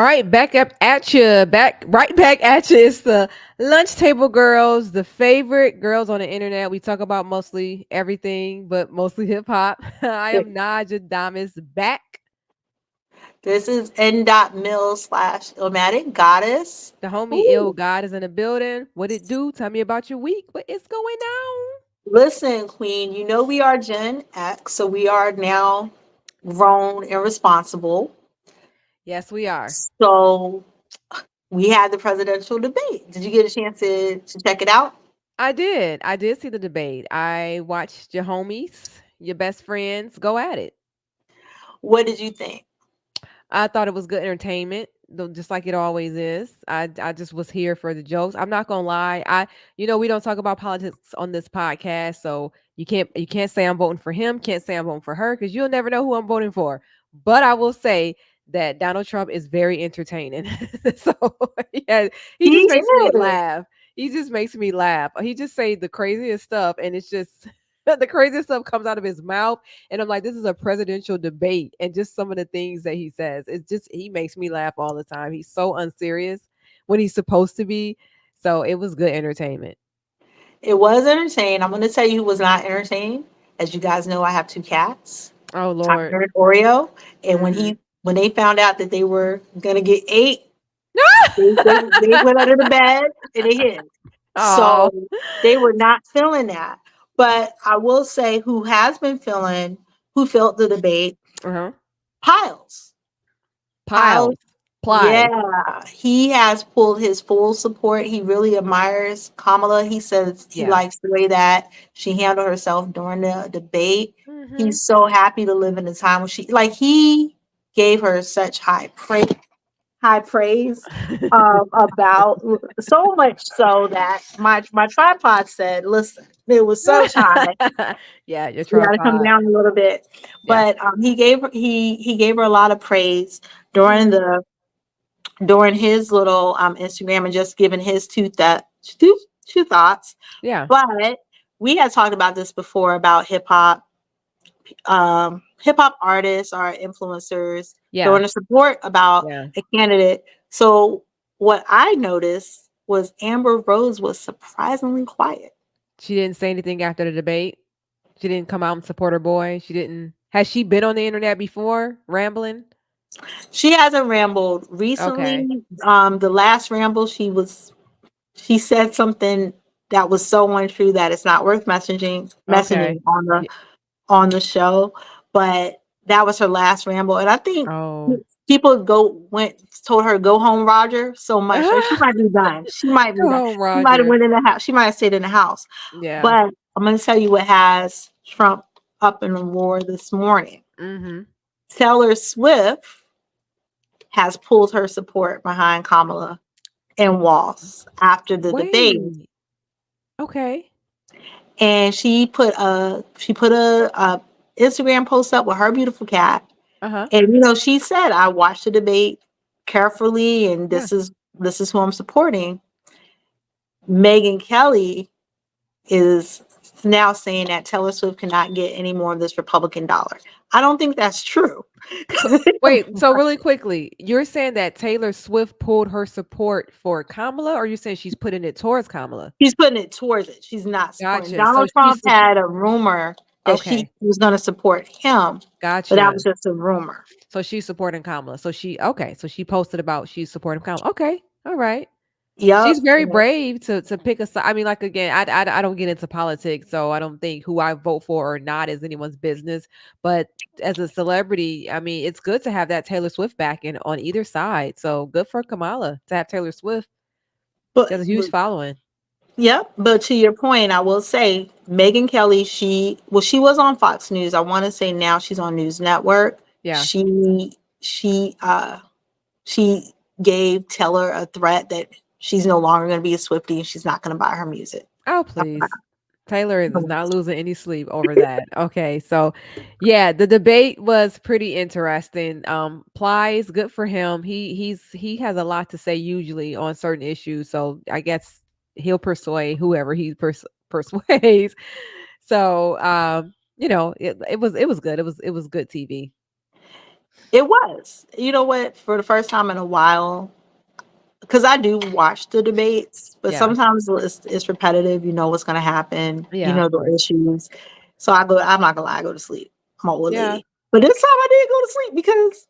All right, back up at you, back at you. It's the LunchTable Girls, the favorite girls on the internet. We talk about mostly everything, but mostly hip hop. I am Naja Damas back. This is N. Mills slash Ilmatic Goddess. The homie Ill Ooh. God is in the building. What it do? Tell me about your week. What is going on? Listen, Queen, you know we are Gen X, so we are now grown and responsible. Yes, we are. So we had the presidential debate. Did you get a chance to check it out? I did. I did see the debate. I watched your homies, your best friends go at it. What did you think? I thought it was good entertainment, though, just like it always is. I just was here for the jokes. I'm not gonna lie. We don't talk about politics on this podcast, so you can't say I'm voting for him, can't say I'm voting for her, because you'll never know who I'm voting for. But I will say that Donald Trump is very entertaining. So yeah, he He just makes me is. laugh. He just makes me laugh. He just say the craziest stuff, and it's just the craziest stuff comes out of his mouth and I'm like, this is a presidential debate. And just some of the things that he says, it's just, he makes me laugh all the time. He's so unserious when he's supposed to be. So it was good entertainment. It was entertaining. I'm going to tell you who was not entertained. As you guys know, I have two cats, Oh, Lord. Tiger and Oreo. And Hmm. when they found out that they were going to get ate, they went under the bed and they hid. Oh, So they were not feeling that. But I will say who has been feeling, who felt the debate, uh-huh. Piles. Piles, Piles. Plies. yeah, he has pulled his full support. He really admires Kamala. He says he Yeah. likes the way that she handled herself during the debate. Hmm. He's so happy to live in a time when he gave her such high praise about so much so that my tripod said, "Listen, it was such high. Yeah, your You got to come tripod. down a little bit." Yeah. But he gave her a lot of praise during Hmm. his little Instagram and just giving his two thoughts. Yeah. But we had talked about this before about hip hop artists or influencers Yeah. showing the support about Yeah. a candidate. So what I noticed was Amber Rose was surprisingly quiet. She didn't say anything after the debate. She didn't come out and support her boy. She didn't. Has she been on the internet before rambling? She hasn't rambled Okay. recently. The last ramble she said something that was so untrue that it's not worth messaging Okay. on the show. But that was her last ramble, and I think Oh. people go went told her go home, Roger, so much. So she might be done. She might be Go done. home, She might have Roger. went in the house. She might have stayed in the house. Yeah. But I'm going to tell you what has Trump up in the roar this morning. Mhm. Taylor Swift has pulled her support behind Kamala and Walls after the debate, Wait. Okay. and she put a Instagram post up with her beautiful cat, Uh-huh. and she said, "I watched the debate carefully, and Yeah. this is who I'm supporting." Megan Kelly is now saying that Taylor Swift cannot get any more of this Republican dollar. I don't think that's true. So wait, so really quickly, you're saying that Taylor Swift pulled her support for Kamala, or you saying she's putting it towards Kamala? She's putting it towards it. She's not supporting. Gotcha. So Donald she's Trump had a rumor that she okay. was going to support him, but that Gotcha. was just a rumor. So she's supporting Kamala. So she okay. So she posted about she's supporting Kamala. Okay. All right. She's Yep. very brave to pick a side. I mean, like again, I don't get into politics, so I don't think who I vote for or not is anyone's business. But as a celebrity, I mean, it's good to have that Taylor Swift backing on either side. So good for Kamala to have Taylor Swift. She has But, a huge following. yep. But to your point, I will say Megan Kelly, she was on Fox News. I want to say now she's on News Network. Yeah. She gave Taylor a threat that she's no longer going to be a Swiftie and she's not going to buy her music. Oh, please. Taylor is not losing any sleep over that. Okay, so yeah, the debate was pretty interesting. Plies, good for him. He has a lot to say usually on certain issues, so I guess he'll persuade whoever he persuades. So it was good. It was good TV. It was. You know what? For the first time in a while, because I do watch the debates, but Yeah. sometimes it's repetitive. You know what's going to happen. You Yeah, know of the course. issues. So I go. I'm not gonna lie. I go to sleep. I'm an old Yeah, lady, but this time I did go to sleep because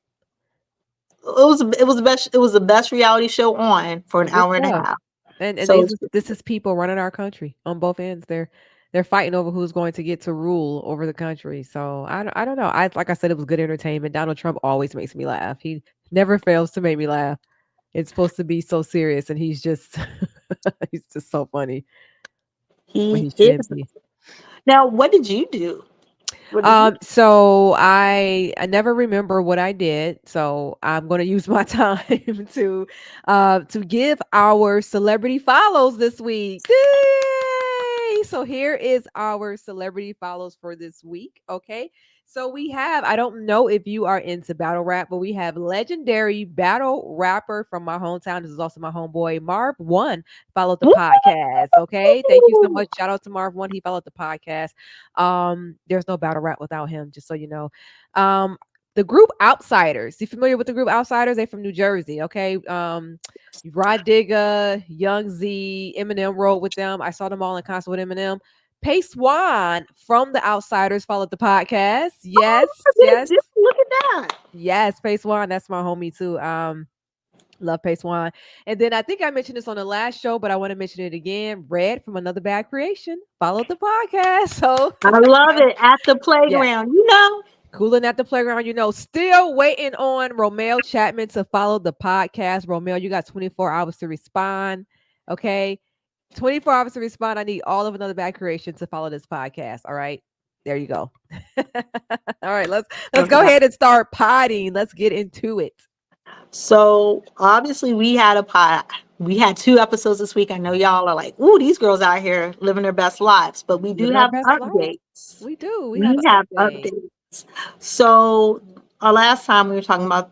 it was the best. It was the best reality show on for an good hour and a stuff. half. And So this is people running our country on both ends. They're fighting over who's going to get to rule over the country. So I don't know. I like I said, it was good entertainment. Donald Trump always makes me laugh. He never fails to make me laugh. It's supposed to be so serious, and he's just he's just so funny when he he shouldn't is. be. Now, what did you do? What did you? So I never remember what I did. So I'm gonna use my time to give our celebrity follows this week. Yay! So here is our celebrity follows for this week. Okay. So we have, I don't know if you are into battle rap, but we have legendary battle rapper from my hometown. This is also my homeboy, Marv One, followed the podcast. Okay. Thank you so Woo! much. Shout out to Marv One. He followed the podcast. There's no battle rap without him, just so you know. Um, the group Outsiders. You familiar with the group Outsiders? They from New Jersey. Okay. Rod Digger, Young Z, Eminem rode with them. I saw them all in concert with Eminem. Pace Swan from the Outsiders followed the podcast. Oh, Yes, they yes, do. Look at that. yes. Pace Swan, that's my homie too. Love Pace One. And then I think I mentioned this on the last show, but I want to mention it again. Red from Another Bad Creation followed the podcast. So I love it at the yeah, playground. You know, cooling at the playground, still waiting on Romeo Chapman to follow the podcast. Romeo, you got 24 hours to respond. Okay. 24 hours to respond. I need all of Another Bad Creation to follow this podcast. All right. There you go. All right, let's of go that. ahead and start potting. Let's get into it. So obviously we had a pot. We had 2 episodes this week. I know y'all are like, "Ooh, these girls out here living their best lives," but we do Living our have best life. updates. We do. We have We an have update. updates. So our last time we were talking about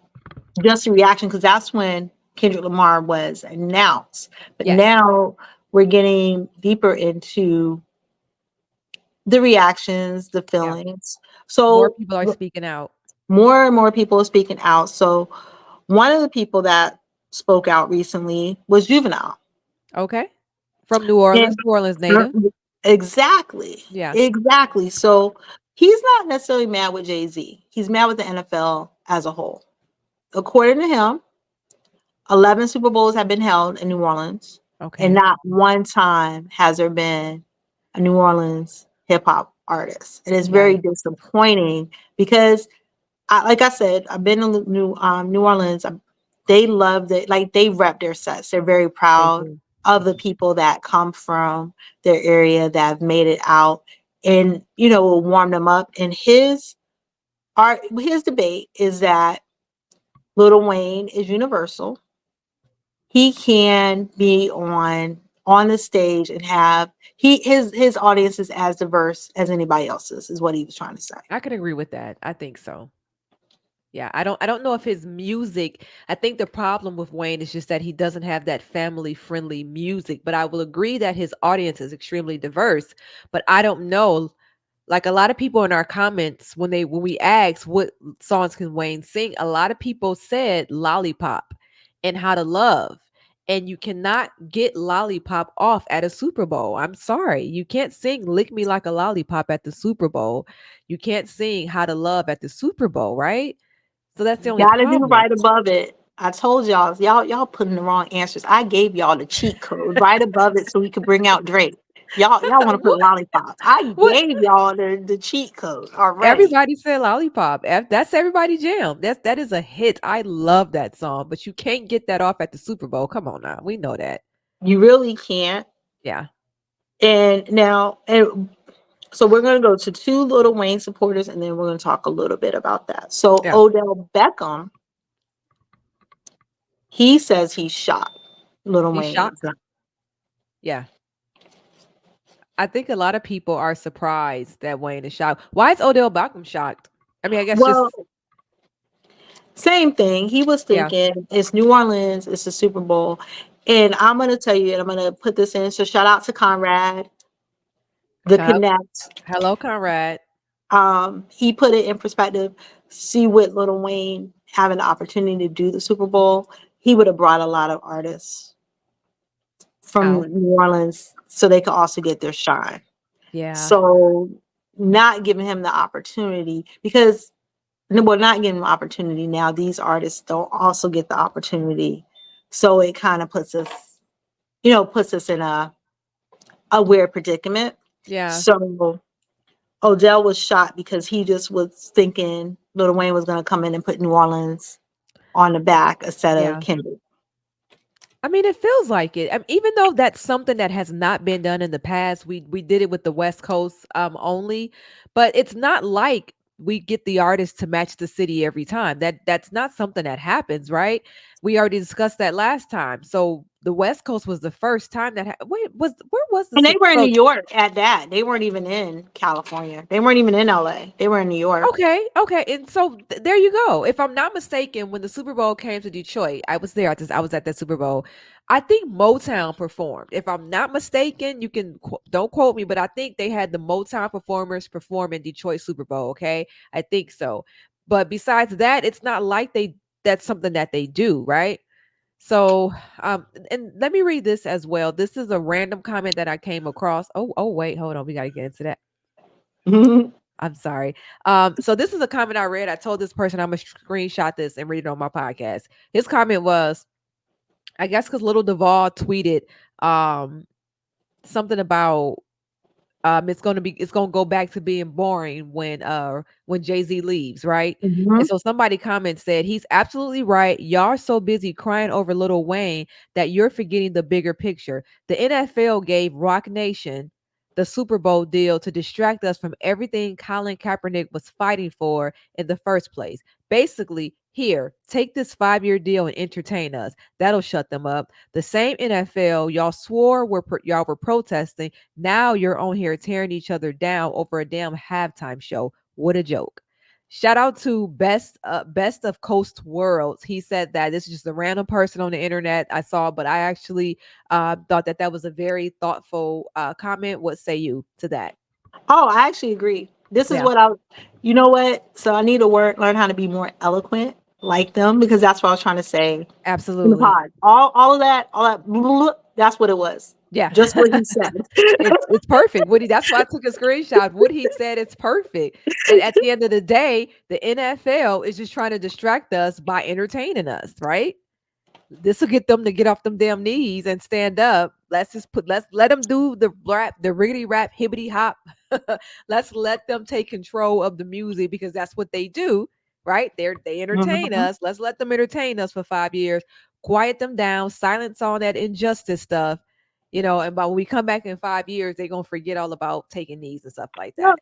just a reaction because that's when Kendrick Lamar was announced. But Yes. now we're getting deeper into the reactions, the Yeah. feelings. More So people are speaking out. more and more people are speaking out. So one of the people that spoke out recently was Juvenile. Okay. From New And Orleans, New Orleans native. exactly, Yeah. exactly. So he's not necessarily mad with Jay-Z. He's mad with the NFL as a whole. According to him, 11 Super Bowls have been held in New Orleans, and Okay. not one time has there been a New Orleans hip hop artist. And it's very Yikes. disappointing because like I said, I've been in New Orleans. They love it. Like they rep their sets. They're very They proud do. of the people that come from their area that have made it out, and will warm them up. And his debate is that Lil Wayne is universal. He can be on the stage and have his audience is as diverse as anybody else's. Is what he was trying to say. I can agree with that. I think so. Yeah, I don't know if his music, I think the problem with Wayne is just that he doesn't have that family friendly music, but I will agree that his audience is extremely diverse, but I don't know, like a lot of people in our comments when we asked what songs can Wayne sing, a lot of people said Lollipop and How to Love. And you cannot get Lollipop off at a Super Bowl. I'm sorry. You can't sing Lick Me Like a Lollipop at the Super Bowl. You can't sing How to Love at the Super Bowl, right? So that's the only Gotta do problem. right above it. I told y'all putting the wrong answers. I gave y'all the cheat code right above it so we could bring out Drake. Y'all want to put What? lollipop. I What? gave y'all the cheat code already. Everybody said Lollipop. That's everybody jam. That is a hit. I love that song, but you can't get that off at the Super Bowl. Come on now. We know that. You really can't. Yeah. And so we're gonna go to two Little Wayne supporters, and then we're gonna talk a little bit about that. So Yeah. Odell Beckham, he says he's shocked. Little He's Wayne is shocked. Yeah. I think a lot of people are surprised that Wayne is shocked. Why is Odell Beckham shocked? I mean, I guess well. just Same thing. He was yeah. thinking it's New Orleans, it's the Super Bowl. And I'm gonna tell you, and I'm gonna put this in. So shout out to Conrad, the Hel- Connect. Hello, Conrad. He put it in perspective. See, with Lil Wayne having the opportunity to do the Super Bowl, he would have brought a lot of artists from Out. New Orleans so they could also get their shine. Yeah. So not giving him the opportunity because well, not giving him the opportunity now, these artists don't also get the opportunity. So it kind of puts us, puts us in a weird predicament. Yeah. So Odell was shot because he just was thinking Lil Wayne was going to come in and put New Orleans on the back instead of Yeah. Kendrick. I mean, it feels like it. Even though that's something that has not been done in the past, we did it with the West Coast only, but it's not like we get the artist to match the city every time. That's not something that happens, right? We already discussed that last time. So the West Coast was the first time that wait, was where was the And they Super were in New so York at that. They weren't even in California. They weren't even in LA. They were in New York. Okay, okay, and so there you go. If I'm not mistaken, when the Super Bowl came to Detroit, I was there. I was at that Super Bowl. I think Motown performed. If I'm not mistaken, you can don't quote me, but I think they had the Motown performers perform in Detroit Super Bowl. Okay, I think so. But besides that, it's not like that's something that they do, right? So, and let me read this as well. This is a random comment that I came across. Wait, hold on. We got to get into that. I'm sorry. So this is a comment I read. I told this person I'm gonna screenshot this and read it on my podcast. His comment was, I guess, because Little Duval tweeted um something about it's gonna go back to being boring when Jay-Z leaves, right? And Mhm. so somebody comment said he's absolutely right. Y'all are so busy crying over Little Wayne that you're forgetting the bigger picture. The NFL gave Rock Nation the Super Bowl deal to distract us from everything Colin Kaepernick was fighting for in the first place. Basically, here, take this 5-year deal and entertain us. That'll shut them up. The same NFL y'all swore y'all were protesting, now you're on here tearing each other down over a damn halftime show. What a joke. Shout out to Best of Coast Worlds. He said that this is just a random person on the internet I saw, but I actually thought that was a very thoughtful comment. What say you to that? Oh, I actually agree. This is Yeah, what you know what? So I need to learn how to be more eloquent like them because that's what I was trying to say in the absolutely. pod. All that, that's what it was. Yeah. Just what he said. It's perfect. That's why I took a screenshot. What he said, it's perfect. And at the end of the day, the NFL is just trying to distract us by entertaining us, right? This will get them to get off them damn knees and stand up. Let's let them do the rap, the riggedy rap, hibbity hop. Let's let them take control of the music because that's what they do, right? They entertain Mhm. us. Let's let them entertain us for 5 years. Quiet them down, silence all that injustice stuff, and by when we come back in 5 years, they're gonna forget all about taking knees and stuff like that.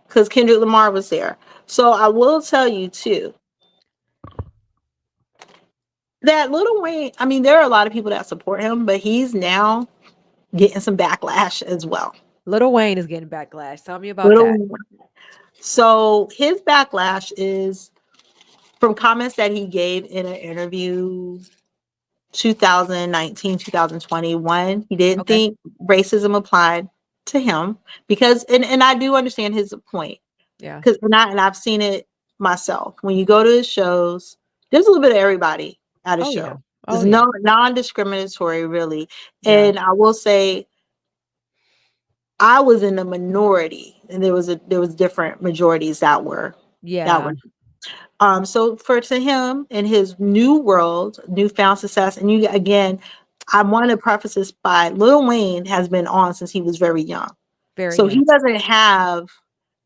Because Kendrick Lamar was there. So I will tell you too that Little Wayne. I mean, there are a lot of people that support him, but he's now getting some backlash as well. Little Wayne is getting backlash. Tell me about that. Little. So his backlash is from comments that he gave in an interview 2019, 2021. He didn't Okay. think racism applied to him because and I do understand his point Yeah. because I've seen it myself. When you go to his shows, there's a little bit of everybody at a Oh yeah. show. Oh There's yeah. no non-discriminatory really. Yeah. And I will say I was in the minority and there was different majorities that Yeah. were so for to him in his new world, newfound success, and you again, I want to preface this by Lil Wayne has been on since he was very young. Very So he young. doesn't have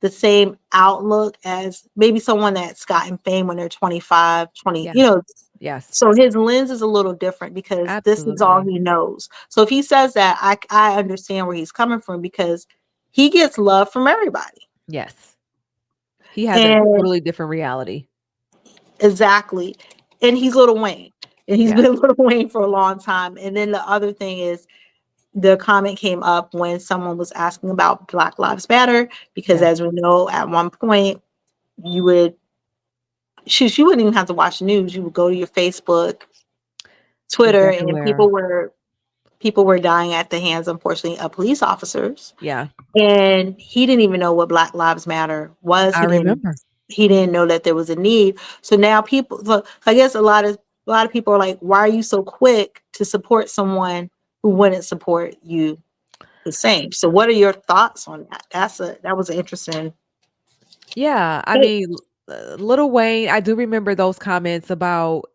the same outlook as maybe someone that's gotten fame when they're 25, 20. Yeah. Yes. So his lens is a little different because this is all Absolutely. he knows. So if he says that, I understand where he's coming from because he gets love from everybody. Yes. He has a And totally different reality. exactly. And he's Little Wayne. And he's Yeah. been Little Wayne for a long time. And then the other thing is the comment came up when someone was asking about Black Lives Matter, because Yeah. as we know, at one point you would you wouldn't even have to watch the news. You would go to your Facebook, Twitter, and Everywhere. people were people were dying at the hands, unfortunately, of police officers. Yeah, And he didn't even know what Black Lives Matter was. I remember. He didn't know that there was a need. So now people, so I guess a lot of people are like, why are you so quick to support someone who wouldn't support you the same? So what are your thoughts on that? That was an interesting Yeah, I take. mean, Lil Wayne, I do remember those comments about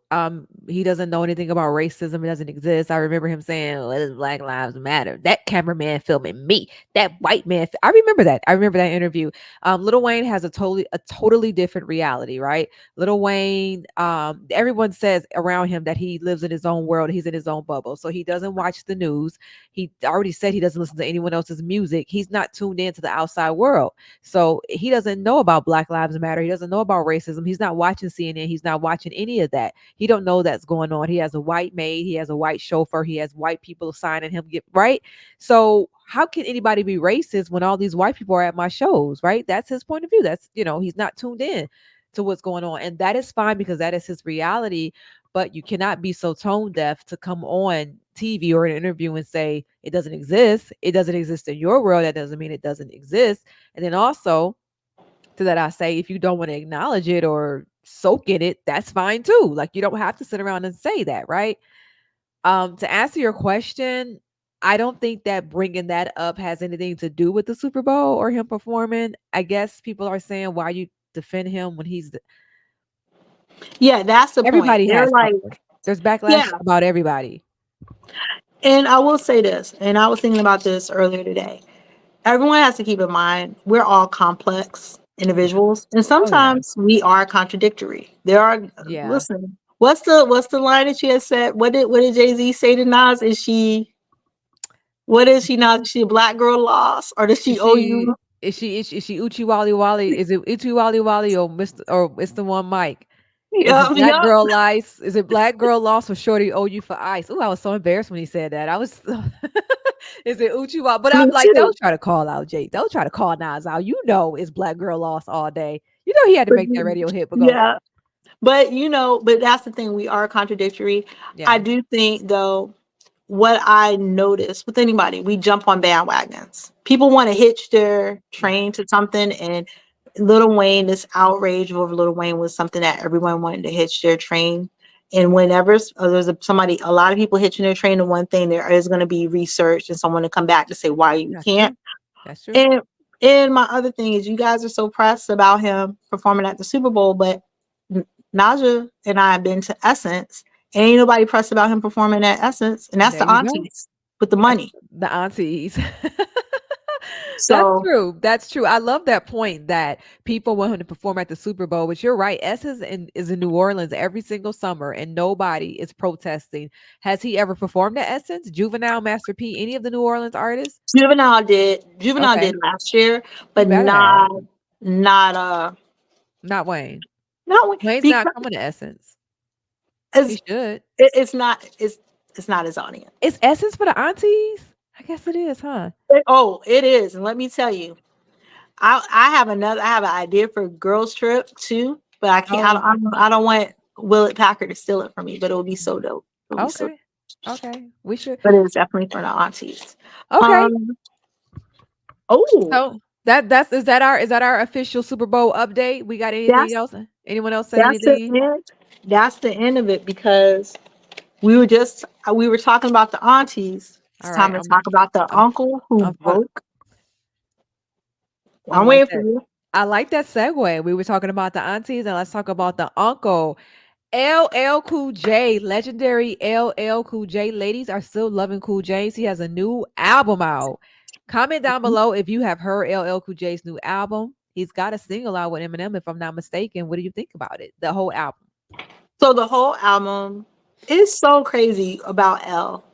he doesn't know anything about racism, it doesn't exist. I remember him saying, "What does Black Lives Matter?" That cameraman filming me, that white man. I remember that. I remember that interview. Lil Wayne has a totally different reality, right? Lil Wayne, everyone says around him that he lives in his own world, he's in his own bubble, so he doesn't watch the news. He already said he doesn't listen to anyone else's music. He's not tuned into the outside world. So he doesn't know about Black Lives Matter. He doesn't know about racism. He's not watching CNN. He's not watching any of that. He don't know that's going on. He has a white maid. He has a white chauffeur. He has white people signing him. Get right. So how can anybody be racist when all these white people are at my shows? Right. That's his point of view. That's he's not tuned in to what's going on, and that is fine because that is his reality. But you cannot be so tone deaf to come on TV or an interview and say it doesn't exist. It doesn't exist in your world. That doesn't mean it doesn't exist. And then also to that, I say, if you don't want to acknowledge it or soak in it, that's fine too. Like you don't have to sit around and say that, right? To answer your question, I don't think that bringing that up has anything to do with the Super Bowl or him performing. I guess people are saying why you defend him when Yeah, that's the point. everybody They're has like, something. There's yeah. backlash about everybody. And I will say this, and I was thinking about this earlier today. Everyone has to keep in mind we're all complex Yeah. individuals, and Oh yeah. sometimes we are contradictory. There are Yeah. listen. What's the line that she has said? What did Jay-Z say to Nas? What is she Nas? Is she a black girl lost, or does Is she owe she you? is she Uchi Wally Wally? Is it Uchi Wally Wally or Mr. or it's the one Mike? Is it Yup, black yup. girl lice? Is it black girl lost or shorty owe you for ice? Ooh, I was so embarrassed when he said that. I was is it Uchi Wally? But I'm Me like, too. don't try to call out Jake. Don't try to call Nas out. You know it's black girl lost all day. You know he had to But make that radio hit, but go ahead. yeah, but that's the thing. We are contradictory. I Yeah. do think though what I notice with anybody, we jump on bandwagons. People want to hitch their Yeah. train to something, and Lil Wayne, this outrage over Lil Wayne was something that everyone wanted to hitch their train. And whenever there's a lot of people hitching their train to one thing, there is going to be research and someone to come back to say why you That's can't. true. That's true. And and my other thing is, you guys are so pressed about him performing at the Super Bowl, but Naja and I have been to Essence, and ain't nobody pressed about him performing at Essence, and that's There the you go. aunties with the That's money. the aunties. That's So true. That's true. I love that point that people want him to perform at the Super Bowl, but you're right. Is in New Orleans every single summer and nobody is protesting. Has he ever performed at Essence? Juvenile, Master P, any of the New Orleans artists? Juvenile did Okay. last year, He but better have. not Not Wayne. not Wayne's not because coming to Essence. He it's should. it's not his audience. It's Essence for the aunties? I guess it is, huh? It is, and let me tell you, I have an idea for a girls trip too, but I can't. Oh, I don't want Willett Packard to steal it from me, but it would be so mhm. dope. It would be so, Okay. Okay. We should. but it's definitely for the aunties. Okay. Um. Oh, So is that our official Super Bowl update? We got anything that's else? Anyone else said that's the anything? end. That's the end of it because we were talking about the aunties. It's All right. time to talk about the I'm uncle who I'm fun- broke. I I'm like waiting for that. you. I like that segue. We were talking about the aunties, and let's talk about the uncle. LL Cool J, legendary LL Cool J. Ladies are still loving Cool James. He has a new album out. Comment down below if you have heard LL Cool J's new album. He's got a single out with Eminem, if I'm not mistaken. What do you think about it? The whole album. So the whole album is so crazy about L.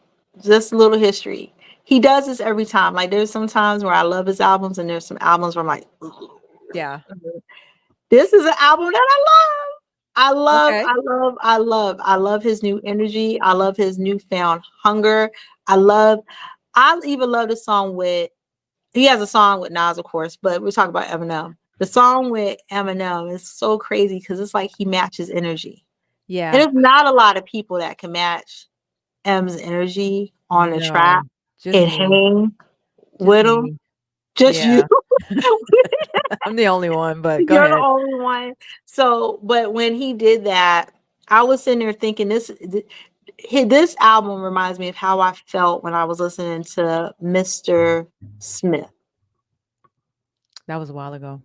Just a little history. He does this every time. Like there's some times where I love his albums, and there's some albums where I'm like, "Ugh." Yeah. This is an album that I love. I love, Okay. I love, I love, I love his new energy. I love his newfound hunger. I love, I even love the song with, he has a song with Nas, of course, but we're talking about Eminem. The song with Eminem is so crazy because it's like he matches energy. And Yeah. there's not a lot of people that can match M's energy on the track No, just and me. hang Just with them. me. Just you. Yeah. I'm the only one, but go You're the ahead. only one. So, but when he did that, I was sitting there thinking this album reminds me of how I felt when I was listening to Mr. Smith. That was a while ago.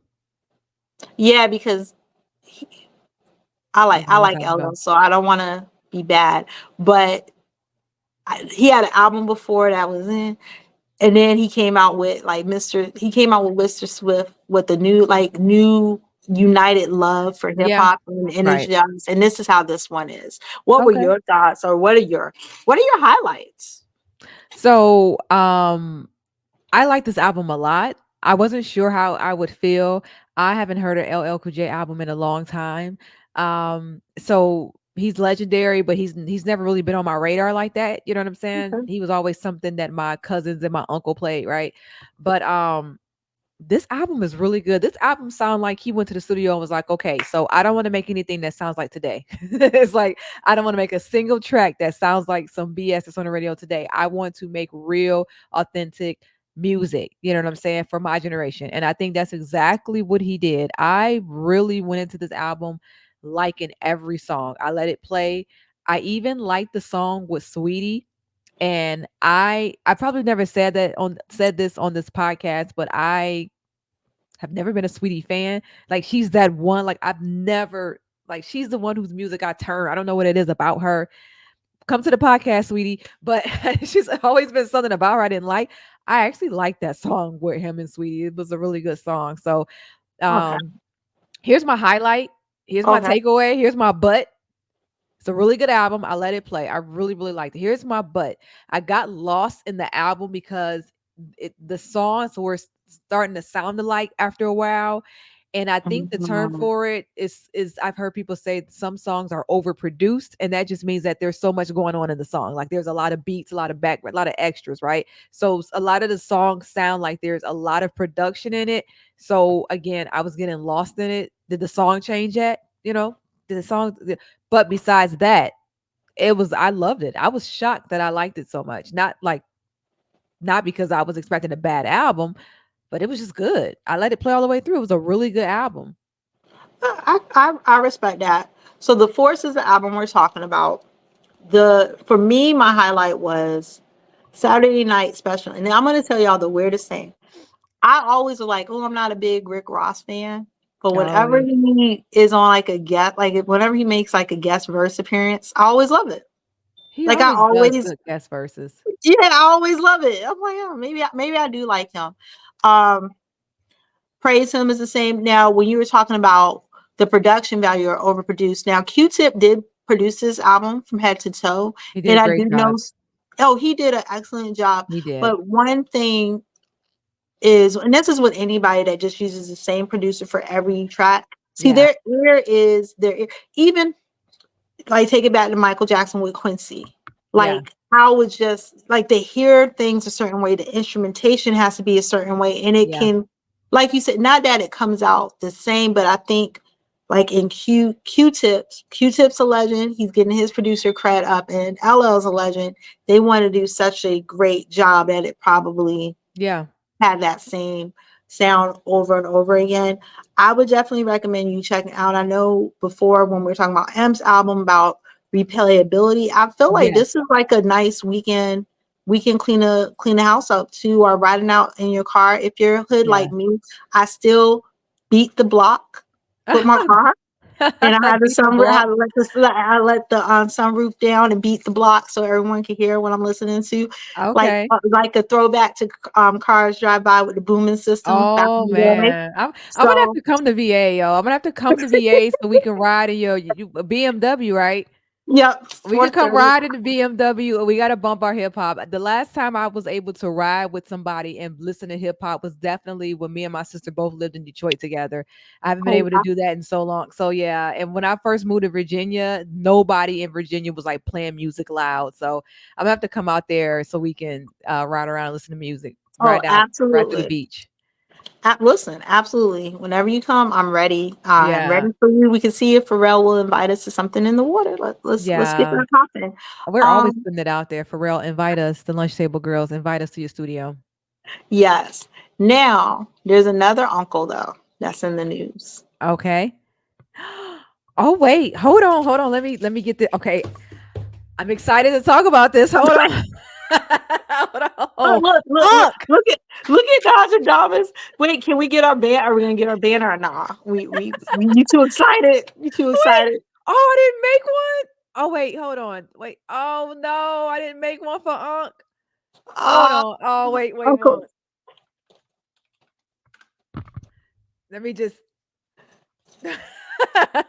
Yeah, because That was a I long like time ago. LL, so I don't want to be bad, but he had an album before that was in, and then he came out with he came out with Mr. Swift with the new united love for hip Yeah, hop and right. energy, and this is how this one is. What were Okay. your thoughts, or what are your highlights? So, I like this album a lot. I wasn't sure how I would feel. I haven't heard an LL Cool J album in a long time. So he's legendary, but he's never really been on my radar like that. You know what I'm saying? Okay. He was always something that my cousins and my uncle played, right? But this album is really good. This album sounds like he went to the studio and was like, okay, so I don't want to make anything that sounds like today. It's like I don't want to make a single track that sounds like some BS that's on the radio today. I want to make real, authentic music. You know what I'm saying? For my generation. And I think that's exactly what he did. I really went into this album liking every song. I let it play. I even liked the song with Sweetie, and I probably never said this on this podcast, but I have never been a Sweetie fan. Like she's that one. Like I've never like she's the one whose music I turn. I don't know what it is about her. Come to the podcast, Sweetie. But she's always been something about her I didn't like. I actually liked that song with him and Sweetie. It was a really good song. So Okay. um here's my highlight. Here's my Okay. takeaway. Here's my butt. It's a really good album. I let it play. I really, really liked it. Here's my but. I got lost in the album because the songs were starting to sound alike after a while. And I think the term Mhm. for it is I've heard people say some songs are overproduced, and that just means that there's so much going on in the song. Like there's a lot of beats, a lot of background, a lot of extras, right? So a lot of the songs sound like there's a lot of production in it. So again, I was getting lost in it. Did the song change yet? Did the song? But besides that, I loved it. I was shocked that I liked it so much. Not because I was expecting a bad album, but it was just good. I let it play all the way through. It was a really good album. I respect that. So the Force is the album we're talking about. The For me, my highlight was Saturday Night Special, and I'm going to tell y'all the weirdest thing. I always was like, oh, I'm not a big Rick Ross fan. But Oh whenever yeah. he is on like a guest, like whenever he makes like a guest verse appearance, I always love it. He Like I always does always, good guest verses. yeah, I always love it. I'm like, oh, maybe I do like him. Um, Praise him is the same. Now, when you were talking about the production value or overproduced, now Q-Tip did produce this album from head to toe, He did and a I do great know, job. oh, he did an excellent job. He did. But one thing is, and this is with anybody that just uses the same producer for every track. See, Yeah. even like take it back to Michael Jackson with Quincy. Yeah. Like how it's just like they hear things a certain way, the instrumentation has to be a certain way, and it Yeah. can, like you said, not that it comes out the same, but I think like in Q-Tip's a legend. He's getting his producer cred up, and LL's a legend. They want to do such a great job at it, probably Yeah. have that same sound over and over again. I would definitely recommend you checking out. I know before when we were talking about M's album about replayability, I feel like Yes. this is like a nice weekend clean the house up too, or riding out in your car. If you're hood Yeah. like me, I still beat the block with my car. And I had the Beat the sunroof. block. I let the sunroof down and beat the block so everyone could hear what I'm listening to, Okay. like a throwback to Cars Drive By with the booming system back Oh in the day. man, I'm gonna have So, to come to VA, yo. I'm gonna have to come to VA so we can ride in your BMW, right? yep, We could come 430. ride in the BMW. We got to bump our hip hop. The last time I was able to ride with somebody and listen to hip hop was definitely when me and my sister both lived in Detroit together. I haven't been Oh, able to do that in so long. So yeah, and when I first moved to Virginia, nobody in Virginia was like playing music loud. So I'm gonna have to come out there so we can ride around and listen to music. oh, Ride to the absolutely. beach. Listen, absolutely. Whenever you come, I'm ready. I'm Yeah. ready for you. We can see if Pharrell will invite us to something in the water. Let's get Yeah. that popping. We're always Um, putting it out there. Pharrell, invite us, the Lunch Table Girls, invite us to your studio. yes. Now there's another uncle though that's in the news. Okay. Oh wait, hold on. Let me get the okay. I'm excited to talk about this. Hold on. Hold on. Unk. Look at Dodger Thomas. Wait, can we get our band? Are we gonna get our banner or not? We you too excited. You too Wait. excited. Oh, I didn't make one. Oh wait, hold on. Wait. Oh no, I didn't make one for Unk. Hold Uh on. Oh wait a Uncle. moment. Let me just I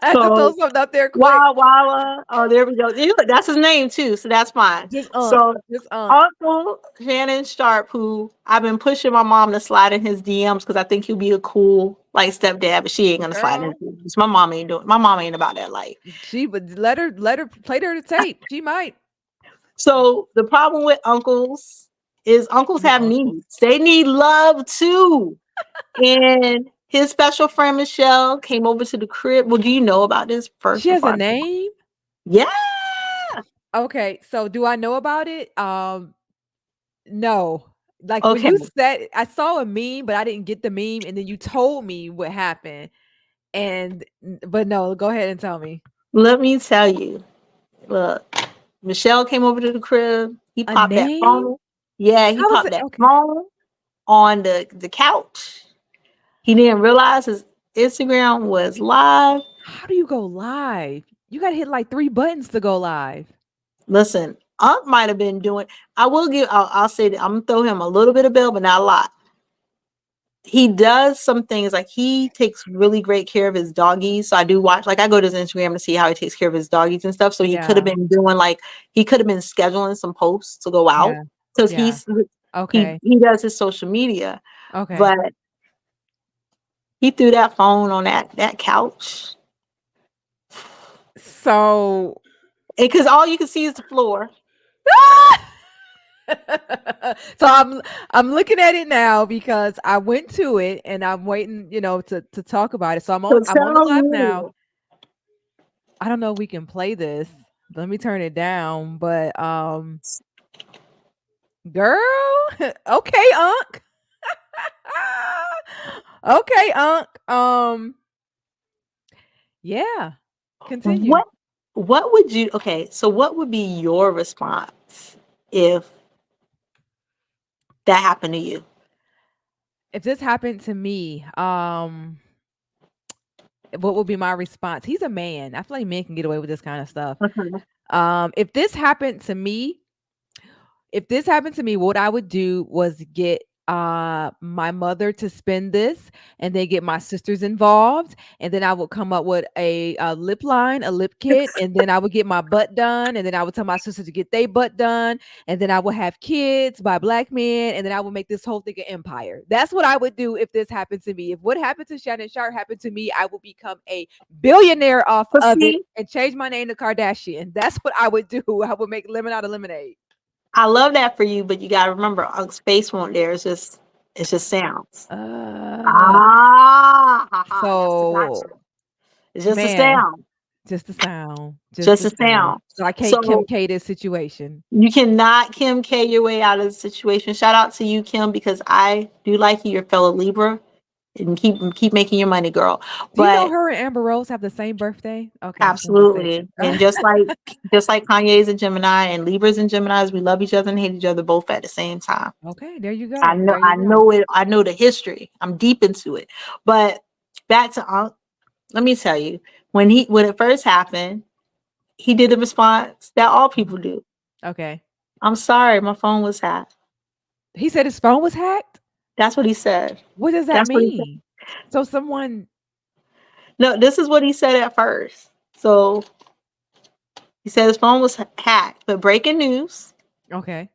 had to throw So something up there quick. Walla. Oh, there we go. Yeah, that's his name too, so that's fine. Just Unk. So Just Unk. Uncle Shannon Sharp, who I've been pushing my mom to slide in his DMs because I think he'll be a cool like stepdad, but she ain't gonna slide in Girl. his DMs. My mom ain't doing. My mom ain't about that life. She would let her play her the tape. She might. So the problem with uncles is uncles With have uncles. needs. They need love too. And his special friend Michelle came over to the crib. Well, do you know about this first She has before a I name? Yeah. Okay, so do I know about it? No. Like when Okay. you said I saw a meme, but I didn't get the meme, and then you told me what happened. But no, go ahead and tell me. Let me tell you. Look, Michelle came over to the crib. He A popped that name? phone. Yeah, he How is popped it? that Okay. phone on the couch. He didn't realize his Instagram was live. How do you go live? You gotta hit like 3 buttons to go live. Listen, Aunt might have been doing. I'll say that I'm gonna throw him a little bit of bill, but not a lot. He does some things like he takes really great care of his doggies. So I do watch, like I go to his Instagram to see how he takes care of his doggies and stuff. So he could have Yeah. been doing like he could have been scheduling some posts to go out Yeah. because Yeah. he Okay. he does his social media, Okay. but he threw that phone on that couch So because all you can see is the floor. so I'm looking at it now because I went to it and I'm waiting, to talk about it. So So I'm on the tell live now. me, I don't know if we can play this. Let me turn it down, but girl, okay, Unc. Okay, Unc. Yeah. Continue. what what would you? Okay, so what would be your response if that happened to you? If this happened to me, what would be my response? He's a man. I feel like men can get away with this kind of stuff. Mhm. If this happened to me, what I would do was get my mother to spend this and then get my sisters involved, and then I would come up with a lip line, a lip kit, and then I would get my butt done, and then I would tell my sisters to get their butt done, and then I would have kids by black men, and then I would make this whole thing an empire. That's what I would do if this happened to me. If what happened to Shannon Sharp happened to me, I would become a billionaire off But of it see, and change my name to Kardashian. That's what I would do. I would make lemon out of lemonade. I love that for you, but you gotta remember, Unc's face won't there. It's just sounds. Uh, Ah, haha, that's the gotcha. so It's just a man, sound. just the sound, just Just the a sound. sound. So I can't Kim So K this situation. you cannot Kim K your way out of the situation. Shout out to you, Kim, because I do like you, your fellow Libra, and keep making your money, girl. Do you know But her and Amber Rose have the same birthday? Okay, just wanted to say absolutely. And that. just like Kanye's a Gemini and Libras and Geminis, we love each other and hate each other both at the same time. Okay, there you go. There you I go. know it. I know the history. I'm deep into it. But back to let me tell you, when it first happened, he did the response that all people Mhm. do. Okay. I'm sorry, my phone was hacked. He said his phone was hacked. That's what he said. What does that That's what he said. mean? So someone. No, this is what he said at first. So he said his phone was hacked. But breaking news: Okay.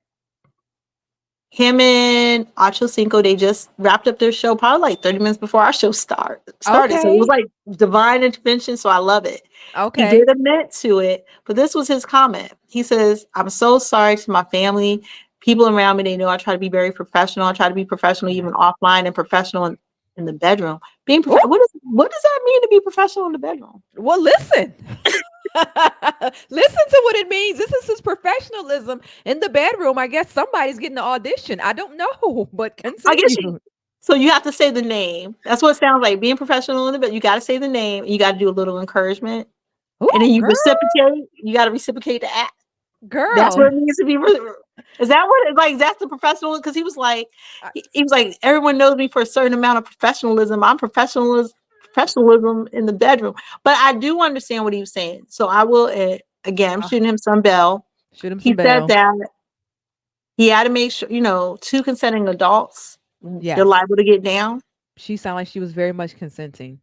him and Ocho Cinco, they just wrapped up their show probably like 30 minutes before our show started. So it was Okay. like divine intervention. So I love it. He Okay. did admit to it, but this was his comment. He says, I'm so sorry to my family. People around me, they know I try to be very professional. I try to be professional Yeah. even offline and professional in the bedroom. Being Oh, what does that mean to be professional in the bedroom? well, listen. Listen to what it means. This is his professionalism in the bedroom. I guess somebody's getting the audition. I don't know, but I guess continue. so you have to say the name. That's what it sounds like. Being professional in the bed, you got to say the name. And you got to do a little encouragement, and then Oh, you girl, reciprocate. You got to reciprocate the act. That's girl. what it means to be. Is that what it's like? That's the professional. Because he was like, I, he was like, everyone knows me for a certain amount of professionalism. I'm professionalism in the bedroom. But I do understand what he was saying. So I will. Again, I'm uh, shooting him some bell. shoot him He some said bell. that he had to make sure, two consenting adults, they're Yes, liable to get down. she sounded like she was very much consenting.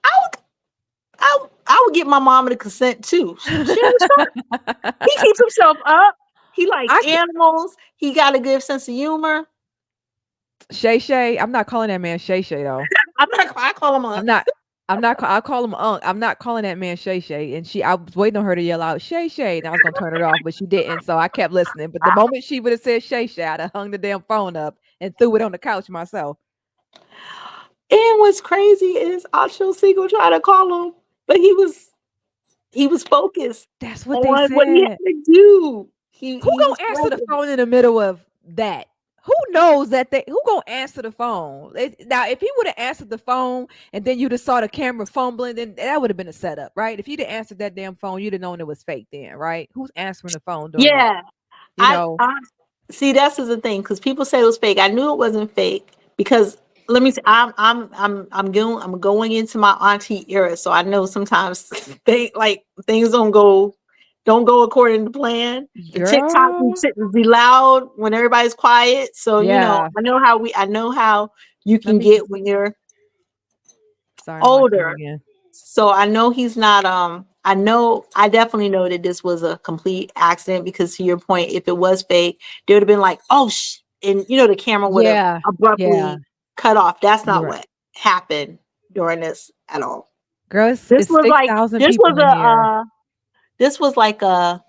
I would, I would get my mama to consent too. He keeps himself up. He likes I animals. He got a good sense of humor. Shay Shay. I'm not calling that man Shay Shay though. I call him a I'm not. I'm not. I call him Unc. I'm not calling that man Shay Shay. And I was waiting on her to yell out Shay Shay, and I was gonna turn it off, but she didn't. So I kept listening. But the moment she would have said Shay Shay, I'd have hung the damn phone up and threw it on the couch myself. and what's crazy is Acho Siegel tried to call him, but he was focused That's what they on what he said. had to do. He Who he was gonna answer the focused. phone in the middle of that? Who knows that they? Who gonna answer the phone? Now, if he would have answered the phone and then you'd have saw the camera fumbling, then that would have been a setup, right? If you'd have answered that damn phone, you'd have known it was fake, then, right? Who's answering the phone during that? Yeah, You know, I see. That's the thing because people say it was fake. I knew it wasn't fake because let me see. I'm going into my auntie era, so I know sometimes things don't go according to plan. The TikTok girl. be loud when everybody's quiet. So Yeah. I know how you Let can me. get when you're Sorry, I'm watching it older. again. So I know he's not I definitely know that this was a complete accident because to your point, if it was fake, they would have been like, oh and the camera would have Yeah. Yeah. abruptly cut off. That's You're not right, what happened during this at all. girl. This It's was six like thousand this people was in here. this was like a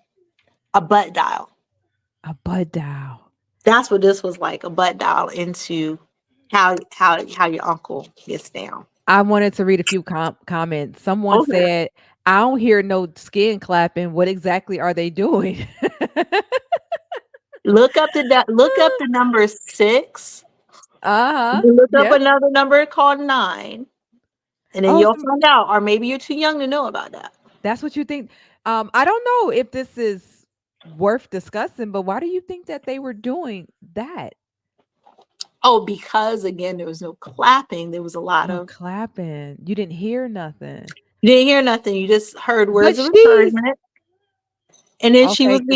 butt dial. A bud dial. That's what this was like, a butt dial into how your uncle gets down. I wanted to read a few comments. Someone Okay. said, "I don't hear no skin clapping. What exactly are they doing?" Look up the number 6. Uh-huh. You look up Yeah. another number called 9, and then Oh, you'll find out. Or maybe you're too young to know about that. that's what you think. I don't know if this is worth discussing, but why do you think that they were doing that? Oh, because again, there was no clapping. There was a lot No of clapping. You didn't hear nothing. you didn't hear nothing. You just heard But words of she's encouragement, and then she okay, was 'cause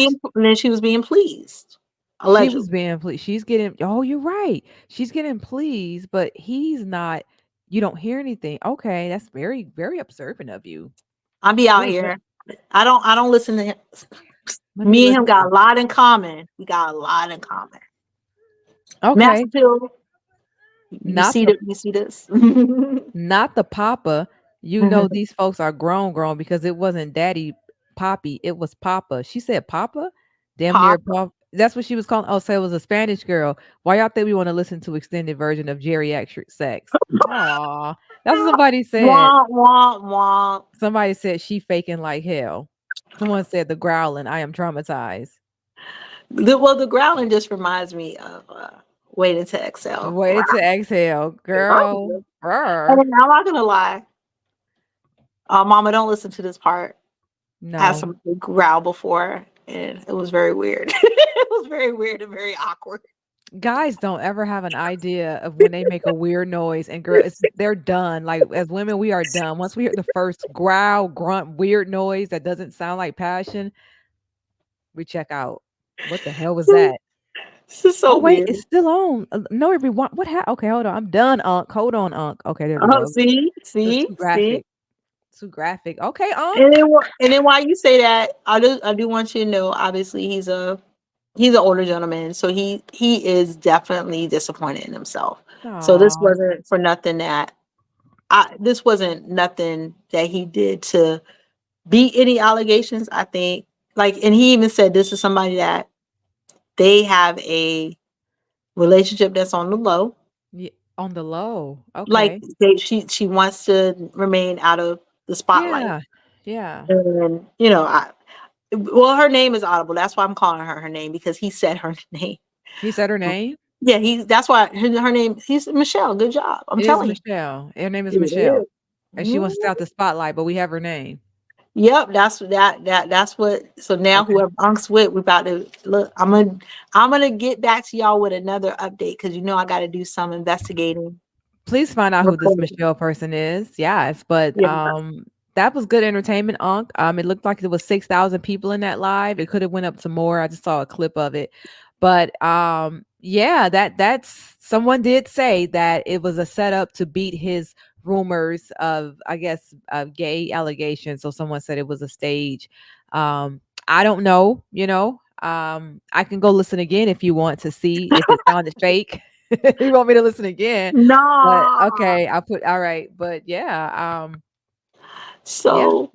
being pleased, she was allegedly. being pleased. She's getting oh, you're right. She's getting pleased, but he's not. You don't hear anything. Okay, that's very, very observant of you. I'll be out Let here. I don't listen to him. let me Me and him got listen. a lot in common. We got a lot in common. Okay, Master Pill, you not see the that? You see this? not the papa. You know these folks are grown because it wasn't daddy Poppy, it was Papa. She said Papa? Damn near Papa. pop. That's what she was calling. Oh, so it was a Spanish girl. Why y'all think we want to listen to extended version of geriatric sex? Aw. That's what somebody said. Wah wah wah. Somebody said she faking like hell. Someone said the growling. I am traumatized. The growling just reminds me of waiting to exhale. Waited to exhale, girl. And Brr. I'm not gonna lie, Mama, don't listen to this part. I had No. somebody growl before, and it was very weird. It was very weird and very awkward. Guys don't ever have an idea of when they make a weird noise, and girl, they're done. Like as women, we are done. Once we hear the first growl, grunt, weird noise that doesn't sound like passion, we check out. What the hell was that? This is so Oh wait, weird. it's still on. No, everyone. What happened? Okay, hold on. I'm done, Unc. Hold on, Unc. Okay, there we Oh, go. see, It was see, too see. graphic. Too graphic. Okay, And Unc. then, and then while you say that, I do want you to know. Obviously, he's an older gentleman, so he is definitely disappointed in himself. So this Aw. wasn't for nothing that this wasn't nothing that he did to beat any allegations. I think and he even said this is somebody that they have a relationship that's on the low. Yeah. On the low. Like Okay. she wants to remain out of the spotlight. Yeah. Yeah. And you know, well, her name is Audible. That's why I'm calling her name because he said her name. He said her name? Yeah, that's why her name. He's Michelle. Good job. I'm It is telling you. Michelle. Her name is It Michelle. is. And she wants to stay Mhm. out the spotlight, but we have her name. Yep, that's what. So now Okay. whoever Unc's with, we about to look. I'm gonna get back to y'all with another update because you know I got to do some investigating. Please find out who this Reporting. Michelle person is. Yes, but Yeah. that was good entertainment, Unc. It looked like there was 6,000 people in that live. It could have went up to more. I just saw a clip of it. But yeah, that's someone did say that it was a setup to beat his rumors of, I guess, gay allegations. So someone said it was a stage. I don't know, I can go listen again if you want to see if it sounded fake. You want me to listen again? But No. okay, I'll put all right. But yeah, yeah. So,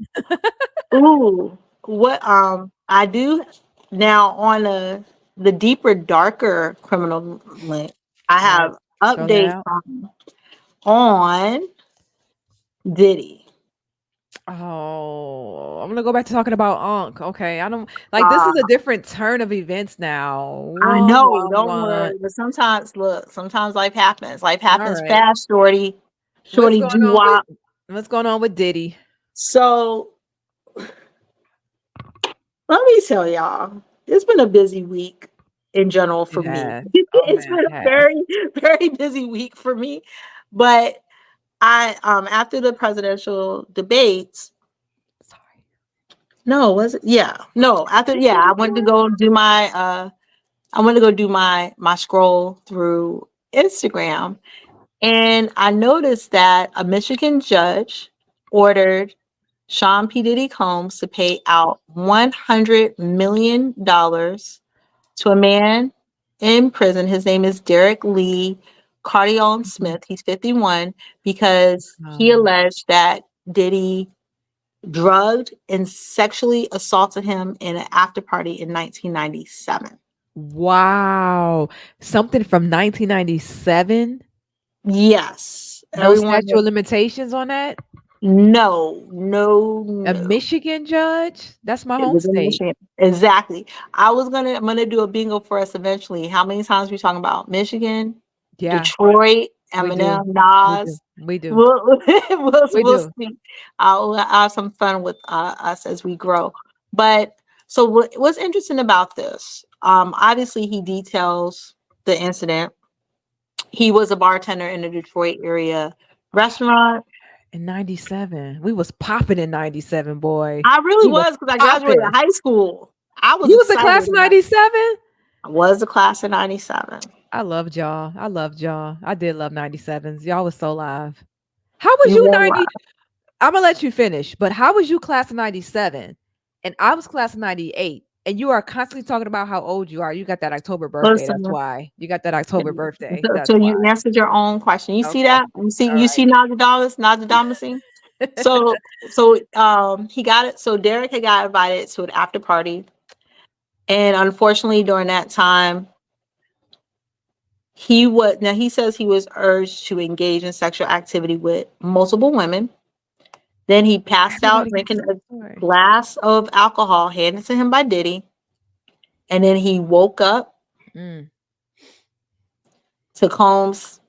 ooh, what I do now on the deeper, darker criminal link. I Right. have Throw that updates out. on Diddy. Oh, I'm gonna go back to talking about Ankh. Okay, I don't like this Uh, is a different turn of events now. I What? know, What? don't What? worry, but sometimes look, sometimes life happens. Life All happens right. fast, shorty, What's shorty going on with doo-wop. what's going on with Diddy? So let me tell y'all, it's been a busy week in general It for me. has. Oh It's man, been it a has. very, very busy week for me. But I after the presidential debates, Sorry. no, was it? Yeah. No, after It's yeah, I went to okay. go do my I went to go do my scroll through Instagram and I noticed that a Michigan judge ordered Sean P. Diddy Combs to pay out $100 million to a man in prison. His name is Derek Lee Cardion Mhm. Smith. He's 51 because he Um, alleged that Diddy drugged and sexually assaulted him in an after party in 1997. wow. Something from 1997? Yes, No everyone. statute of limitations on that? No, no, A no. Michigan judge? That's my It home was in state. Michigan. Exactly. I'm gonna do a bingo for us eventually. How many times we talking about Michigan, Yeah, Detroit, we do. Eminem, We do. Nas? We do. We'll We we'll do. see. I'll have some fun with us as we grow. But so what's interesting about this? Obviously he details the incident. He was a bartender in the Detroit area restaurant. In 97. We was popping in 97, boy. I really We was was because I graduated popping. high school. I was You was the class excited of about it. 97? I was the class of 97. I loved y'all. I loved y'all. I did love 97s. Y'all was so live. How was You you were 90? I'm gonna let you finish, but how was you class of 97? And I was class of 98. And you are constantly talking about how old you are. You got that October birthday. That's listen. why. You got that October birthday. So That's why. you answered your own question. You see Okay. that? All You see Nostradamus, Nostradamus. right. So he got it. So Derek had got invited to an after party, and unfortunately during that time he says he was urged to engage in sexual activity with multiple women. Then he passed out Everybody got drinking the a same story. glass of alcohol handed to him by Diddy, and then he woke up Mm. to Combs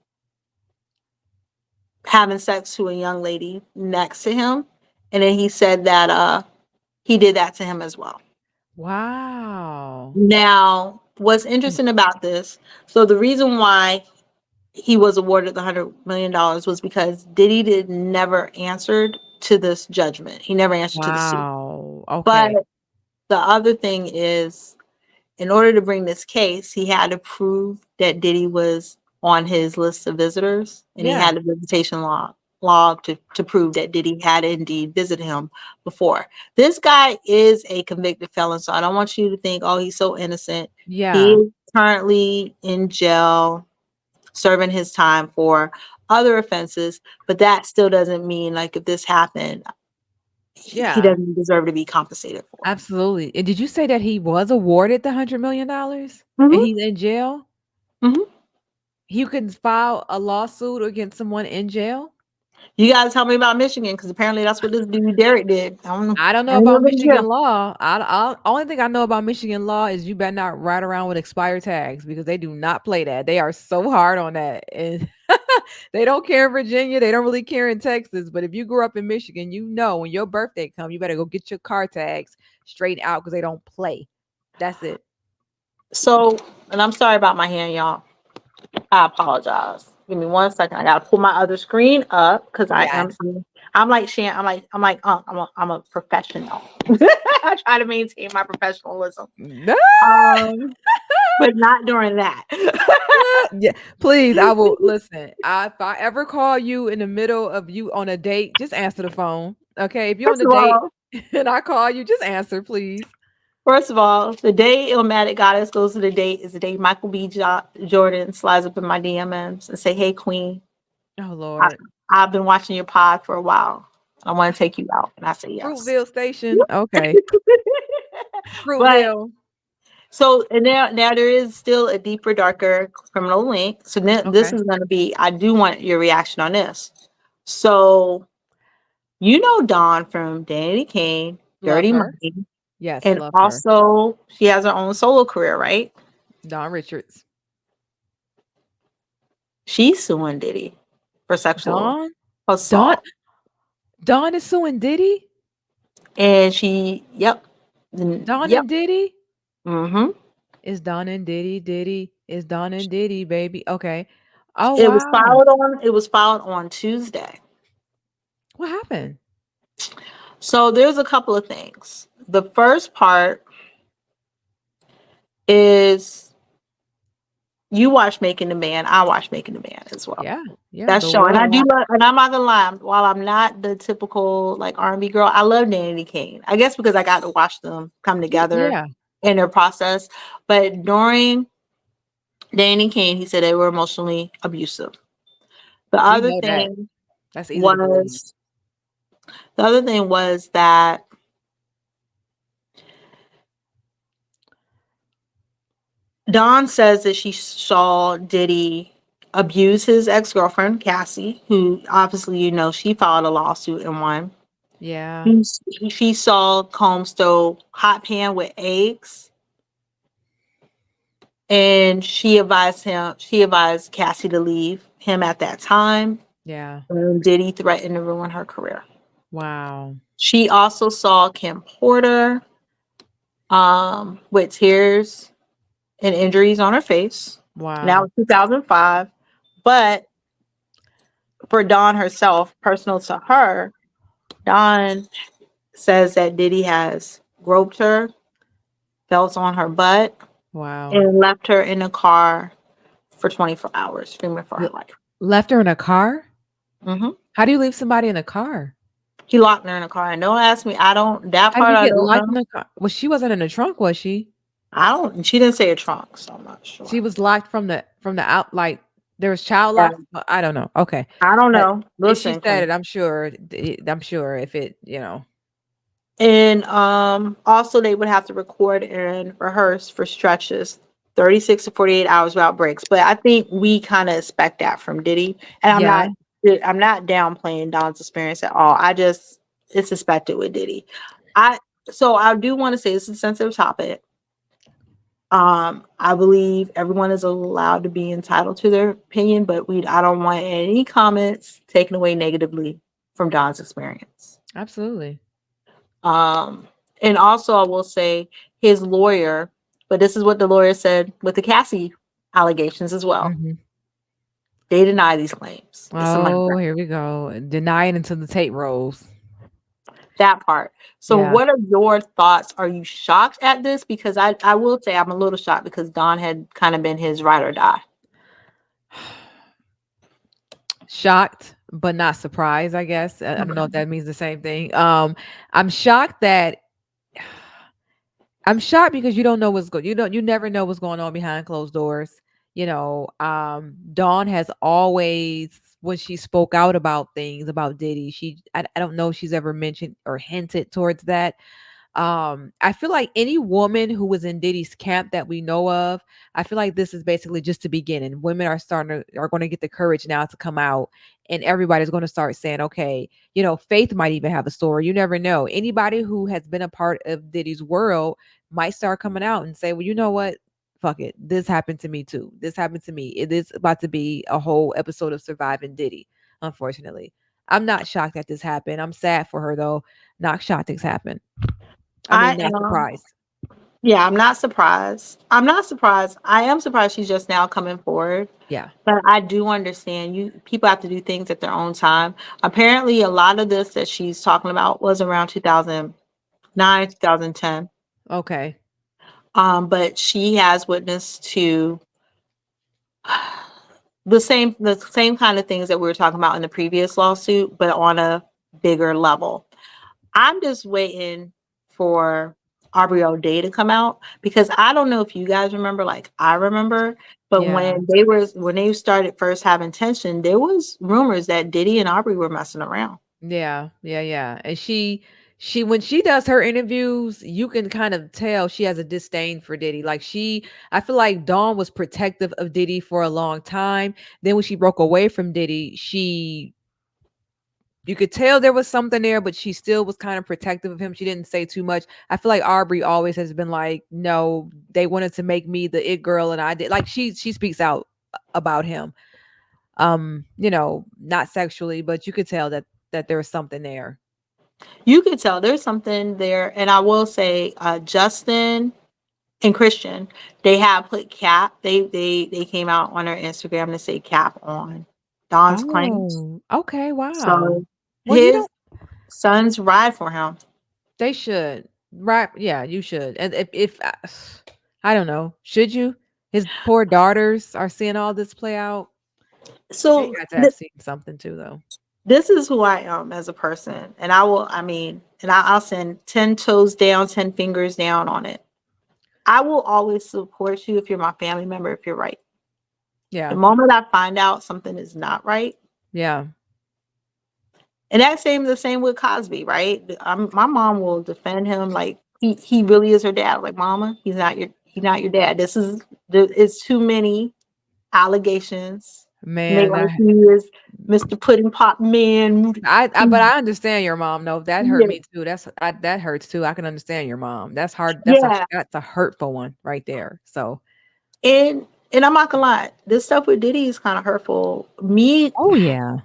having sex to a young lady next to him, and then he said that he did that to him as well. Wow. Now, what's Mm. interesting about this, so the reason why he was awarded the $100 million was because Diddy did never answered to this judgment. He never answered to the suit. Wow. But Okay. the other thing is, in order to bring this case, he had to prove that Diddy was on his list of visitors, and he Yeah. had a visitation log to prove that Diddy had indeed visited him before. This guy is a convicted felon, so I don't want you to think, oh, he's so innocent. He Yeah. is currently in jail serving his time for other offenses, but that still doesn't mean like if this happened, he Yeah. doesn't deserve to be compensated for it. Absolutely. And did you say that he was awarded the $100 million and Hmm. he's in jail? Hmm. You can file a lawsuit against someone in jail. You gotta tell me about Michigan because apparently that's what this dude Derek did. I don't know. I don't I know ain't about never been to Michigan jail. law. Only thing I know about Michigan law is you better not ride around with expired tags because they do not play that. They are so hard on that, and they don't care in Virginia. They don't really care in Texas. But if you grew up in Michigan, you know when your birthday comes, you better go get your car tags straight out because they don't play. That's it. So, and I'm sorry about my hand, y'all. I apologize. Give me 1 second. I gotta pull my other screen up because I am. Yes. I'm like Shan. I'm a professional. I try to maintain my professionalism, No. um, but not during that. Yeah, please. I will listen. If I ever call you in the middle of you on a date, just answer the phone. Okay. If you're on First a of date all, and I call you, just answer, please. the day Illmatic Goddess goes to the date is the day Michael B. Jordan slides up in my DMs and say, "Hey, Queen, Oh I, Lord. I've been watching your pod for a while. I want to take you out," and I say yes. Fruitville Station. Okay. But Fruitville. so and now there is still a deeper, darker criminal link. So then this Okay. is going to be. I do want your reaction on this. So you know Dawn from Danny Kane, Love Dirty her. Money, Yes, and love her. also she has her own solo career, right? Don Richards. She's suing Diddy for sexual Don? Don assault, Don is suing Diddy? and yep, Don yep. and Diddy? hmm Is Don and Diddy Diddy? Is Don and Diddy, baby. Okay. Oh It was wow. filed on Tuesday. What happened? So there's a couple of things. The first part is you watch Making the Man. I watch Making the Man as well. Yeah. Yeah. That's The show, and I world do watch. love. And I'm not gonna lie. While I'm not the typical like R&B girl, I love Danny Kane. I guess because I got to watch them come together Yeah. in their process. But during Danny Kane, he said they were emotionally abusive. The We other know that. thing That's easy to believe. was the other thing was that Dawn says that she saw Diddy abuse his ex girlfriend, Cassie, who obviously, she filed a lawsuit and won. Yeah. She saw Combs throw hot pan with eggs, and she advised Cassie to leave him at that time. Yeah. And Diddy threatened to ruin her career. Wow. She also saw Kim Porter with tears and injuries on her face. And that Wow. was 2005. But for Dawn herself, personal to her, Dawn says that Diddy has groped her, felt on her butt, Wow. and left her in a car for 24 hours, screaming for her Le- life. Left her in a car? hmm How do you leave somebody in a car? He locked her in a car. And don't ask me. I don't. That How did part he I get don't locked in know. the car? Well, she wasn't in the trunk, was she? I don't. She didn't say a trunk, so I'm not She sure. was locked from the out, like there was child Yeah, lock. I don't know. Okay, I don't but know. if she Listen, said Kim. it, I'm sure if it. And also they would have to record and rehearse for stretches, 36 to 48 hours without breaks. But I think we kind of expect that from Diddy. And Yeah, I'm not downplaying Don's experience at all. I just it's expected with Diddy. I so I do want to say this is a sensitive topic. I believe everyone is allowed to be entitled to their opinion, but I don't want any comments taken away negatively from Don's experience. absolutely. Um, and also, I will say his lawyer, but this is what the lawyer said with the Cassie allegations as well. Hmm. They deny these claims. It's a money grab. Oh, here we go. Deny it until the tape rolls. That part. So, Yeah. what are your thoughts? Are you shocked at this? Because I will say I'm a little shocked because Don had kind of been his ride or die. Shocked, but not surprised, I guess. I don't know if Okay. that means the same thing. I'm shocked that I'm shocked because you don't know you never know what's going on behind closed doors. Dawn has always when she spoke out about things about Diddy, I don't know if she's ever mentioned or hinted towards that. I feel like any woman who was in Diddy's camp that we know of, I feel like this is basically just the beginning. Women are are going to get the courage now to come out, and everybody's going to start saying, okay, Faith might even have a story. You never know. Anybody who has been a part of Diddy's world might start coming out and say, well, you know what? Fuck it. This happened to me too. This happened to me. It is about to be a whole episode of Surviving Diddy, unfortunately. I'm not shocked that this happened. I'm sad for her though. Not shocked this happened. I I mean, not am. surprised. Yeah, I'm not surprised. I'm not surprised. I am surprised she's just now coming forward. Yeah. But I do understand you people have to do things at their own time. Apparently a lot of this that she's talking about was around 2009, 2010. Okay. But she has witnessed to the same kind of things that we were talking about in the previous lawsuit, but on a bigger level. I'm just waiting for Aubrey O'Day to come out because I don't know if you guys remember, like I remember, but Yeah. when they started first having tension, there was rumors that Diddy and Aubrey were messing around. Yeah. Yeah. Yeah. And she when she does her interviews, you can kind of tell she has a disdain for Diddy. Like I feel like Dawn was protective of Diddy for a long time. Then when she broke away from Diddy, you could tell there was something there, but she still was kind of protective of him. She didn't say too much. I feel like Aubrey always has been like, no, they wanted to make me the it girl, and I did. Like she speaks out about him. Not sexually, but you could tell that there was something there. You could tell there's something there, and I will say, Justin and Christian, they have put cap. They came out on their Instagram to say cap on Don's claims. Oh, okay, wow. So Well, his sons ride for him. they should. Right, yeah, you should. And if I don't know, should you? His poor daughters are seeing all this play out. They So had to have seen something too, though. this is who I am as a person, and I'll send 10 toes down, 10 fingers down on it. I will always support you if you're my family member, if you're right. The Yeah, moment I find out something is not right, yeah, and the same with Cosby, right? My mom will defend him like he really is her dad. Like, mama, he's not your dad. It's too many allegations. And they man. like he is Mr. Pudding Pop Man. But He, I understand your mom. No, that hurt yeah, me too. That hurts too. I can understand your mom. That's hard. yeah. That's a hurtful one right there. So, And I'm not gonna lie, this stuff with Diddy is kind of hurtful. oh yeah,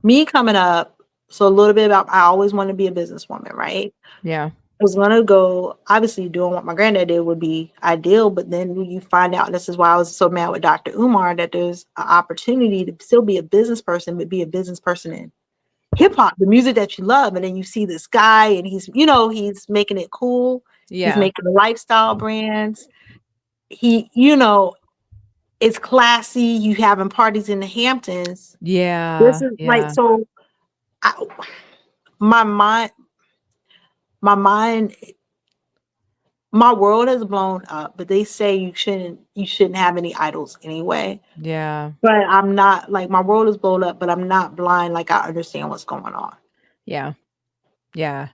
Me coming up, so a little bit about I always wanted to be a businesswoman, right? yeah, I was gonna go, obviously doing what my granddad did would be ideal, but then when you find out, and this is why I was so mad with Dr. Umar, that there's an opportunity to still be a business person, but be a business person in hip hop, the music that you love. And then you see this guy and he's making it cool. He's yeah, making the lifestyle brands. He, it's classy. You having parties in the Hamptons. This yeah, is like yeah, so. I, my mind, my mind, my world has blown up. But they say you shouldn't have any idols anyway. yeah, But I'm not like my world is blown up. But I'm not blind. Like I understand what's going on. yeah, yeah.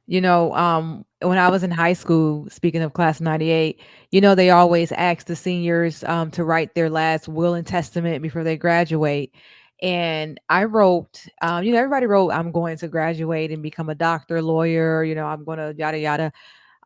When I was in high school, speaking of class of 98, they always ask the seniors to write their last will and testament before they graduate. And I wrote, everybody wrote, I'm going to graduate and become a doctor, lawyer, I'm going to yada, yada.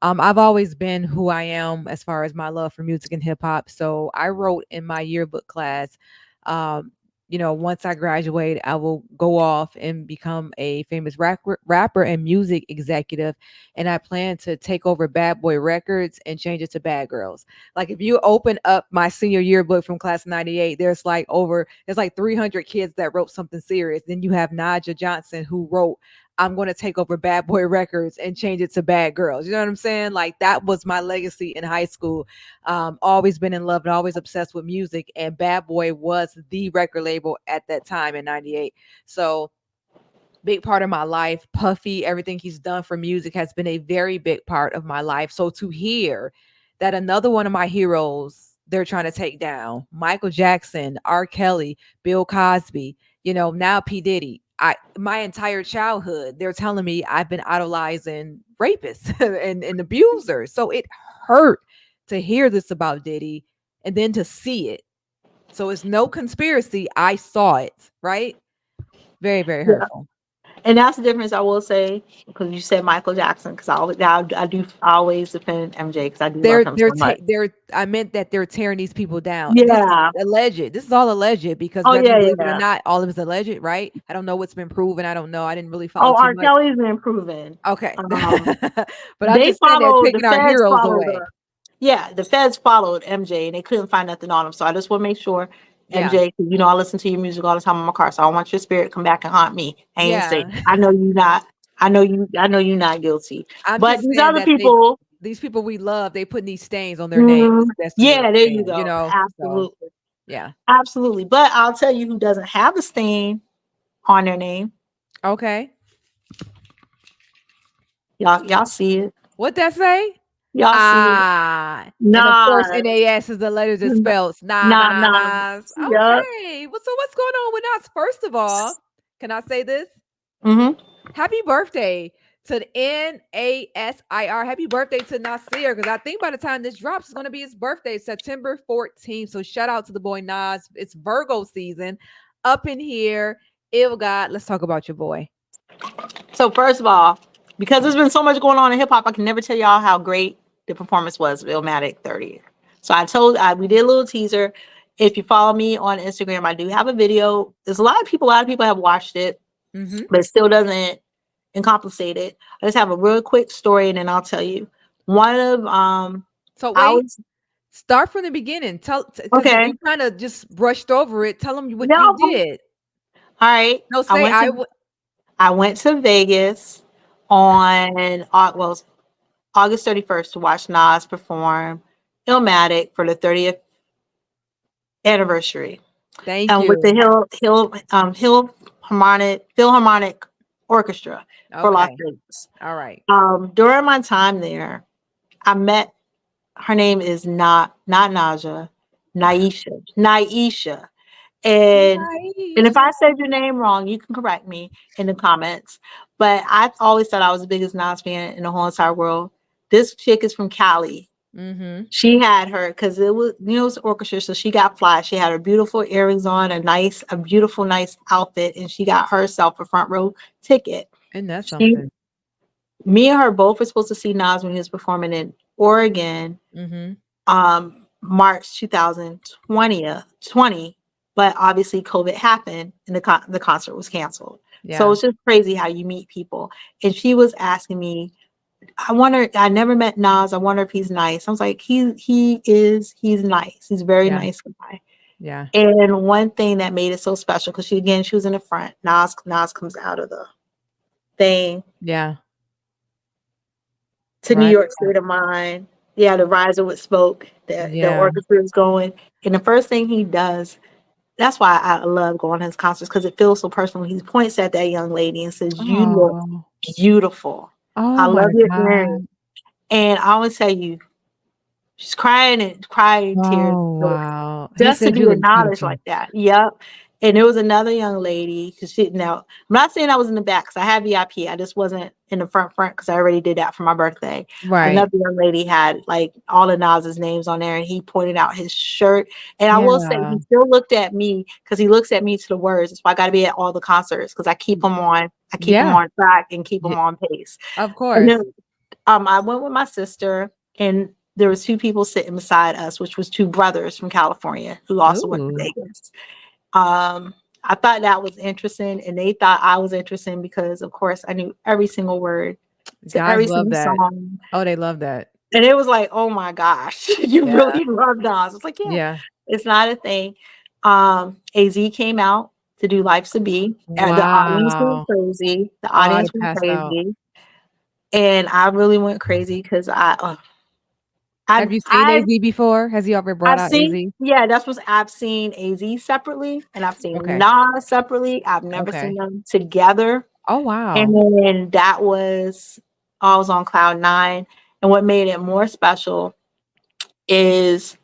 I've always been who I am as far as my love for music and hip hop. So I wrote in my yearbook class, um, once I graduate, I will go off and become a famous rapper and music executive. And I plan to take over Bad Boy Records and change it to Bad Girls. Like if you open up my senior yearbook from class of 98, there's like 300 kids that wrote something serious. Then you have Nadja Johnson who wrote, I'm going to take over Bad Boy Records and change it to Bad Girls. You know what I'm saying? Like that was my legacy in high school. Always been in love and always obsessed with music. And Bad Boy was the record label at that time in 98. So big part of my life. Puffy, everything he's done for music has been a very big part of my life. So to hear that another one of my heroes they're trying to take down, Michael Jackson, R. Kelly, Bill Cosby, now P. Diddy. My entire childhood, they're telling me I've been idolizing rapists and abusers. So it hurt to hear this about Diddy and then to see it. So it's no conspiracy. I saw it, right? Very, very Yeah. hurtful. And that's the difference, I will say, because you said Michael Jackson, because I do always defend MJ because I do love him so much. They're I meant that they're tearing these people down. This is Yeah. alleged. This is all alleged because Oh, whether you yeah, believe it or yeah. not, all of it's alleged, right? I don't know what's been proven. I don't know. I didn't really follow Oh, too R. much. Kelly's been proven. Okay. Um, But I'm they just saying they're followed, the taking our feds heroes followed away. her. Yeah, the feds followed MJ and they couldn't find nothing on him. So I just want to make sure, Yeah. MJ, 'cause, I listen to your music all the time in my car. So I want your spirit to come back and haunt me. I ain't safe. Yeah. I know you not. I know you not guilty. I'm But just these saying other that they people, these people we love, they putting these stains on their names. That's just what I'm yeah, there you saying, you go. know? So Absolutely. yeah. Absolutely. But I'll tell you who doesn't have a stain on their name. Okay. Y'all see it. What that say? Y'all see it. And of course, Nas. NAS is the letters that spells Nas. Nas. Yup. Okay. Well, so what's going on with Nas? First of all, can I say this? Mm-hmm. Happy birthday to the NASIR. Happy birthday to Nasir. Because I think by the time this drops, it's going to be his birthday, September 14th. So shout out to the boy Nas. It's Virgo season up in here. Ill God. Let's talk about your boy. So first of all, because there's been so much going on in hip hop, I can never tell y'all how great the performance was of Illmatic 30. So we did a little teaser. If you follow me on Instagram, I do have a video. There's a lot of people have watched it, Mm-hmm. but it still doesn't encompassate it. I just have a real quick story and then I'll tell you. One of So I wait, was start from the beginning. Tell because okay. you kind of just brushed over it. Tell them what you No, did. all right. No, say I would. I went to Vegas on August 31st to watch Nas perform Illmatic for the 30th anniversary. Thank With the you. Philharmonic Orchestra for Las Okay. Vegas. All right. During my time there, I met, her name is not Naja, Naisha. And if Nice. I said your name wrong, you can correct me in the comments. But I always thought I was the biggest Nas fan in the whole entire world. This chick is from Cali. Mm-hmm. She had her because it was it was orchestra, so she got fly. She had her beautiful earrings on, a beautiful, nice outfit, and she got herself a front row ticket. And that's She, something. me and her both were supposed to see Nas when he was performing in Oregon, Mm-hmm. March 2020, but obviously COVID happened and the concert was canceled. So Yeah. it's just crazy how you meet people. And she was asking me, I wonder, I never met Nas. I wonder if he's nice. I was like, he's nice. He's a very Yeah. nice guy. Yeah. And one thing that made it so special, because she was in the front. Nas comes out of the thing Yeah. to New Right. York State of Mind. Yeah, the riser with smoke, the Yeah. orchestra is going. And the first thing he does, that's why I love going to his concerts, because it feels so personal. He points at that young lady and says, "You look Oh. beautiful. I Oh my love your earrings." God. And I would tell you, she's crying tears Oh of joy wow. He just to said be you look acknowledged beautiful. like that. Yep. And there was another young lady, because I'm not saying I was in the back because I had VIP. I just wasn't in the front because I already did that for my birthday. Right. Another young lady had like all of Nas's names on there, and he pointed out his shirt. And I will say Yeah. he still looked at me because he looks at me to the words. That's why I got to be at all the concerts because I keep him on. I keep him Yeah. on track and keep Yeah. him on pace. Of And then course. I went with my sister, and there was two people sitting beside us, which was two brothers from California who also went to Ooh. Vegas. I thought that was interesting, and they thought I was interesting because, of course, I knew every single word to Guys every love single that. song. Oh, they love that. And it was like, oh my gosh, you Yeah. really love Nas. It's like, yeah, Yeah. it's not a thing. AZ came out to do Life's a B. And the audience went Wow. crazy. The Oh, I'd audience have went passed out. crazy. And I really went crazy because Have you seen I AZ before? Has he ever brought I've out seen, AZ? yeah, that's what I've seen AZ separately and I've seen Okay. Nas separately. I've never seen Okay. them together. Oh And wow. then I was on cloud nine. And what made it more special is,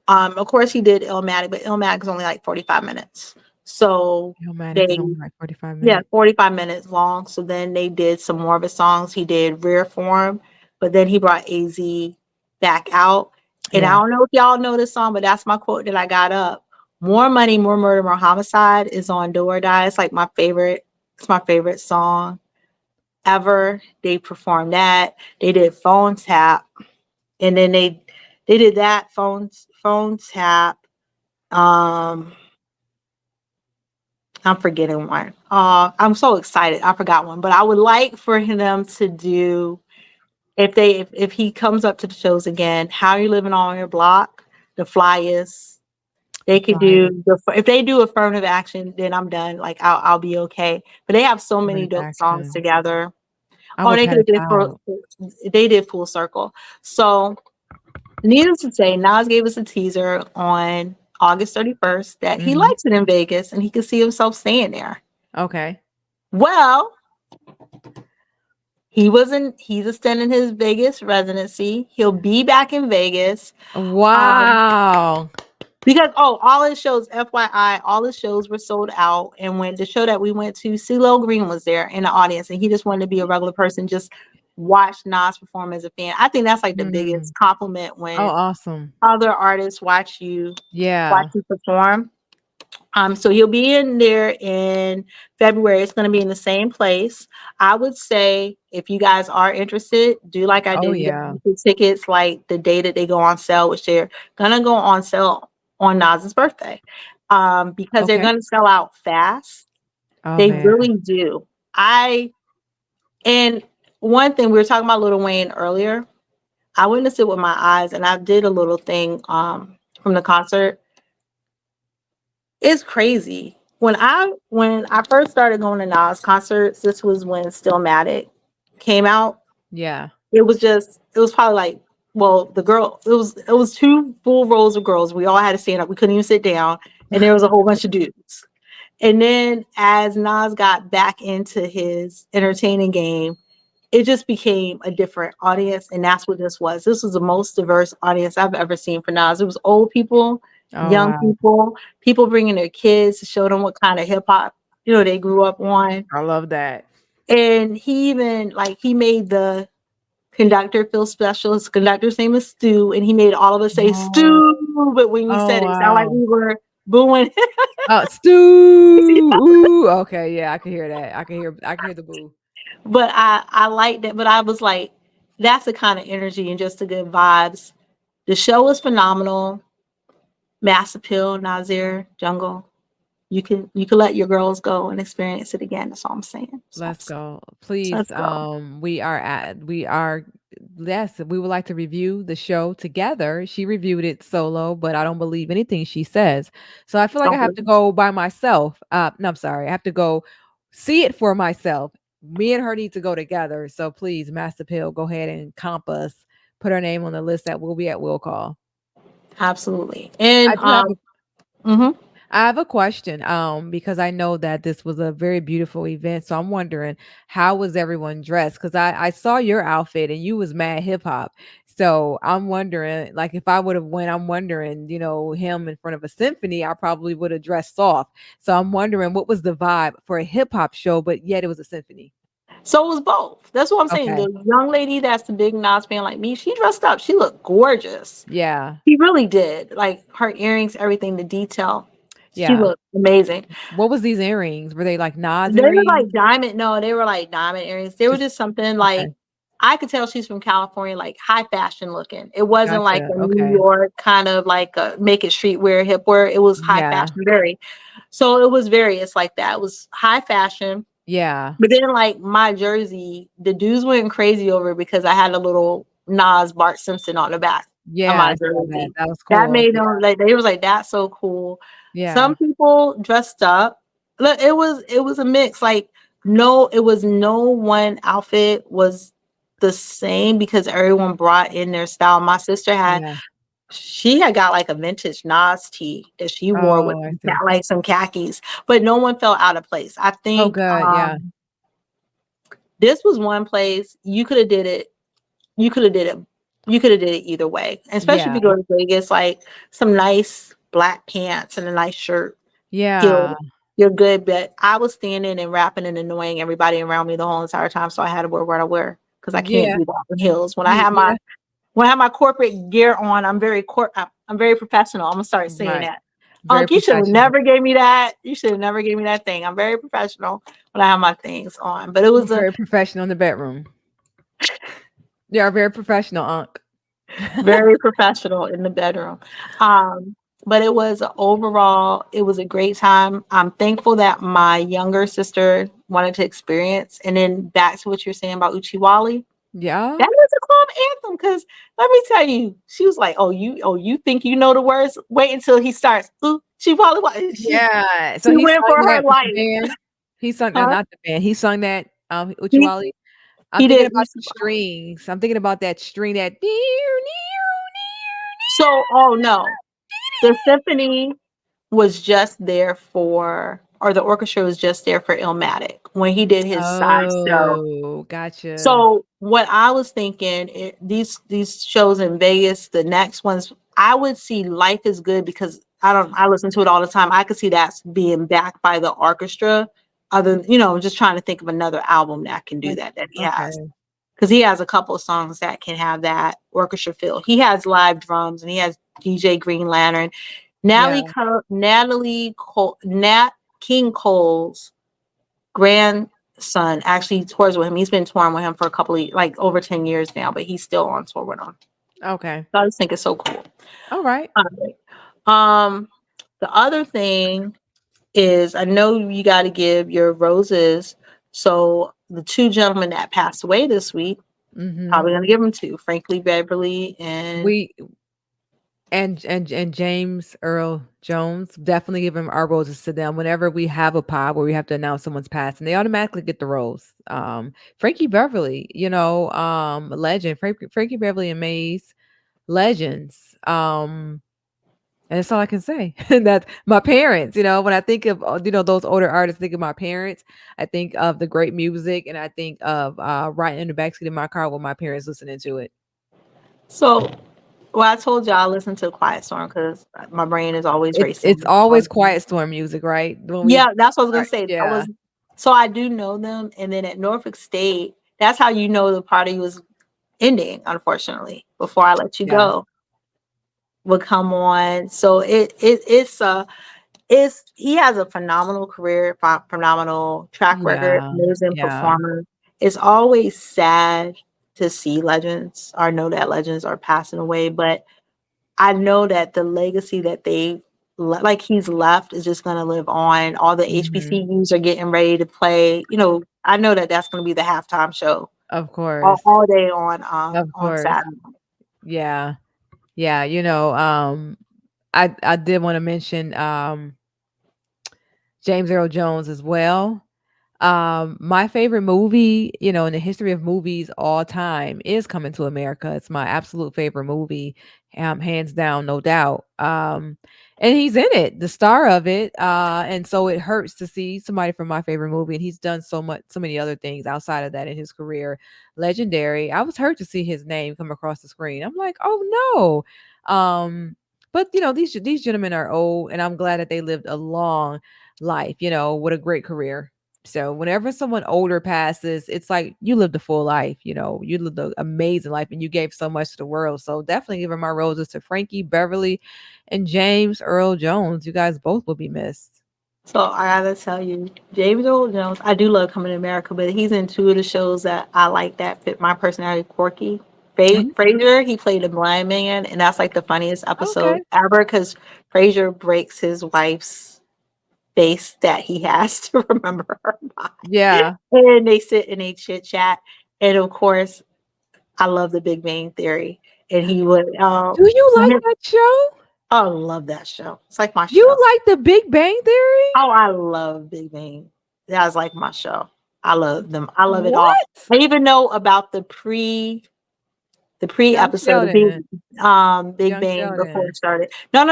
of course, he did Illmatic, but Illmatic is only like 45 minutes. So Illmatic is they, only like 45 yeah, minutes. 45 minutes long. So then they did some more of his songs. He did Rare Form, but then he brought AZ back out. And I Yeah. don't know if y'all know this song, but that's my quote that I got up. More Money, More Murder, More Homicide is on Do or Die. It's like my favorite. It's my favorite song ever. They performed that. They did Phone Tap, and then they did that phone tap. Um, I'm forgetting one. I'm so excited. I forgot one, but I would like for him to do, if he comes up to the shows again, How You Living on Your Block, The Flyest. They The could flyest do if they do Affirmative Action, then I'm done. Like I'll be okay. But they have so many affirmative dope songs action. together. I Oh, would they could pass have did out. they did Full Circle. So needless to say, Nas gave us a teaser on August 31st that he Mhm. likes it in Vegas and he could see himself staying there. Okay. Well, he's extending his Vegas residency. He'll be back in Vegas. Um, Wow. because all his shows, FYI, all his shows were sold out. And when the show that we went to, CeeLo Green was there in the audience, and he just wanted to be a regular person, just watch Nas perform as a fan. I think that's like the Mm. biggest compliment Oh, when awesome. other artists watch Yeah. you perform. So he'll be in there in February. It's going to be in the same place. I would say if you guys are interested, do like I Oh, did. You guys yeah. get the tickets like the day that they go on sale, which they're gonna go on sale on Nas's birthday. Because they're Okay. gonna sell out fast. Oh, They man. really do. I and one thing we were talking about Lil Wayne earlier. I witnessed it with my eyes, and I did a little thing from the concert. It's crazy. When I first started going to Nas concerts, this was when Stillmatic came out. Yeah. It was probably like, well, it was two full rows of girls. We all had to stand up. We couldn't even sit down, and there was a whole bunch of dudes. And then as Nas got back into his entertaining game, it just became a different audience, and that's what this was. This was the most diverse audience I've ever seen for Nas. It was old people, Oh, young wow. people, people bringing their kids to show them what kind of hip hop they grew up on. I love that. And he even he made the conductor feel special. His conductor's name is Stu, and he made all of us say Oh. Stu. But when we Oh, said it sounded like wow. we were booing. Oh, stew. Ooh. Okay, yeah, I can hear that. I can hear the boo. But I liked it. But I was like, that's the kind of energy and just the good vibes. The show was phenomenal. Mass Appeal, Nazir, Jungle. You can let your girls go and experience it again. That's all I'm saying. Let's go. Please, Let's go. we are yes, we would like to review the show together. She reviewed it solo, but I don't believe anything she says. So I feel like I Don't have believe to me. go by myself. No, I'm sorry. I have to go see it for myself. Me and her need to go together. So please, Master Pill, go ahead and comp us. Put her name on the list that will be at will call. Absolutely. And I do have a mhm. I have a question, because I know that this was a very beautiful event. So I'm wondering, how was everyone dressed? Because I saw your outfit and you was mad hip hop. So I'm wondering, like, if I would have went, I'm wondering, him in front of a symphony, I probably would have dressed soft. So I'm wondering, what was the vibe for a hip hop show, but yet it was a symphony? So it was both. That's what I'm saying. Okay. The young lady that's the big Nas fan like me, she dressed up. She looked gorgeous. Yeah. She really did. Like her earrings, everything, the detail. She Yeah. looked amazing. What was these earrings? Were they like Nas They were earrings? like diamond. No, they were like diamond earrings. They were Just just something like okay. I could tell she's from California, like high fashion looking. It wasn't like Gotcha. a New Okay. York kind of like a make it streetwear hip wear. It was high Yeah. fashion, very. So it was various like that. It was high fashion. Yeah. But then like my jersey, the dudes went crazy over it because I had a little Nas Bart Simpson on the back of Yeah, my I saw that. jersey. That was That cool. made Yeah. them like they was like that's so cool. Yeah. Some people dressed up. Look, it was a mix. Like it was no one outfit was the same because everyone brought in their style. My sister Yeah. she had got like a vintage Nas tee that she wore with Oh, I see. like some khakis, but no one felt out of place. I Oh, think good. Yeah. this was one place you could have did it. You could have did it. You could have did it either way, especially if Yeah. you go to Vegas. Like some nice black pants and a nice shirt. He'll Yeah. You're good, but I was standing and rapping and annoying everybody around me the whole entire time, so I had to wear what I wear because I can't Yeah. do that in heels. Yeah. When I have my corporate gear on, I'm very professional. I'm gonna start saying Right. that. Very You should have professional. never gave me that. You should have never gave me that thing. I'm very professional when I have my things on. But it You're was a very professional in the bedroom. You are very professional, Unc. very professional in the bedroom. Um, but it was a great time. I'm thankful that my younger sister wanted to experience. And then back to what you're saying about Uchiwali. Yeah. That was a calm anthem because let me tell you, she was like, oh, you think you know the words? Wait until he starts. Uchiwali. Yeah. So She he went sung for her that with the life. band. He sung no, Huh? not the band. He sung that, He, Uchiwali. I'm he thinking did about the strings. I'm thinking about that string that so. Oh no, the symphony was just there for, or the orchestra was just there for Illmatic when he did his side show. Oh, gotcha. So what I was thinking, these shows in Vegas, the next ones, I would see Life is Good because I listen to it all the time. I could see that being backed by the orchestra. Other, just trying to think of another album that can do Like, that he has. okay. Because he has a couple of songs that can have that orchestra feel. He has live drums and he has DJ Green Lantern. Yeah. Natalie Cole, Nat King Cole's grandson actually tours with him. He's been touring with him for a couple of like over 10 years now, but he's still on tour with him. Okay. So I just think it's so cool. All right. All right. Um, the other thing is I know you got to give your roses. So the two gentlemen that passed away this week, Mhm. probably gonna give them to Frankly Beverly and We and James Earl Jones, definitely give him our roses to them. Whenever we have a pod where we have to announce someone's passing, they automatically get the rose. Frankie Beverly, legend. Frankie Beverly and Maze, legends. And that's all I can say. That my parents, when I think of those older artists, think of my parents. I think of the great music, and I think of riding in the backseat of my car with my parents listening to it. so well, I told you I listen to Quiet Storm because my brain is always It's racing. always quiet storm music, right? When we Yeah, that's what I was gonna start, say. That yeah, was so I do know them, and then at Norfolk State, that's how you know the party was ending. Unfortunately, before I let you yeah, go, would come on. So it's he has a phenomenal career, phenomenal track record, yeah, amazing yeah. performer. It's always sad to see legends or know that legends are passing away, but I know that the legacy that like he's left is just going to live on. All the Mhm. HBCUs are getting ready to play. I know that that's going to be the halftime show Of course, all day of on course. Saturday. Yeah, yeah. I did want to mention James Earl Jones as well. My favorite movie, in the history of movies all time is Coming to America. It's my absolute favorite movie, hands down, no doubt. And he's in it, the star of it. And so it hurts to see somebody from my favorite movie, and he's done so many other things outside of that in his career. Legendary. I was hurt to see his name come across the screen. I'm like, oh no. But these gentlemen are old, and I'm glad that they lived a long life, with a great career. So whenever someone older passes, it's like you lived a full life, you lived an amazing life and you gave so much to the world. So definitely giving my roses to Frankie, Beverly, and James Earl Jones. You guys both will be missed. So I gotta tell you, James Earl Jones, I do love Coming to America, but he's in two of the shows that I like that fit my personality. Quirky. Mhm. Frasier, he played a blind man, and that's like the funniest episode Okay. ever because Frasier breaks his wife's face that he has to remember her by. Yeah. And they sit and they chit chat. And of course, I love the Big Bang Theory. And he would, Do you like that show? I love that show. It's like my You show. like the Big Bang Theory? Oh, I love Big Bang. That's like my show. I love them. I love it all. What? I even know about the Young pre-episode of Sheldon. Big Young Bang before Sheldon. it started. No.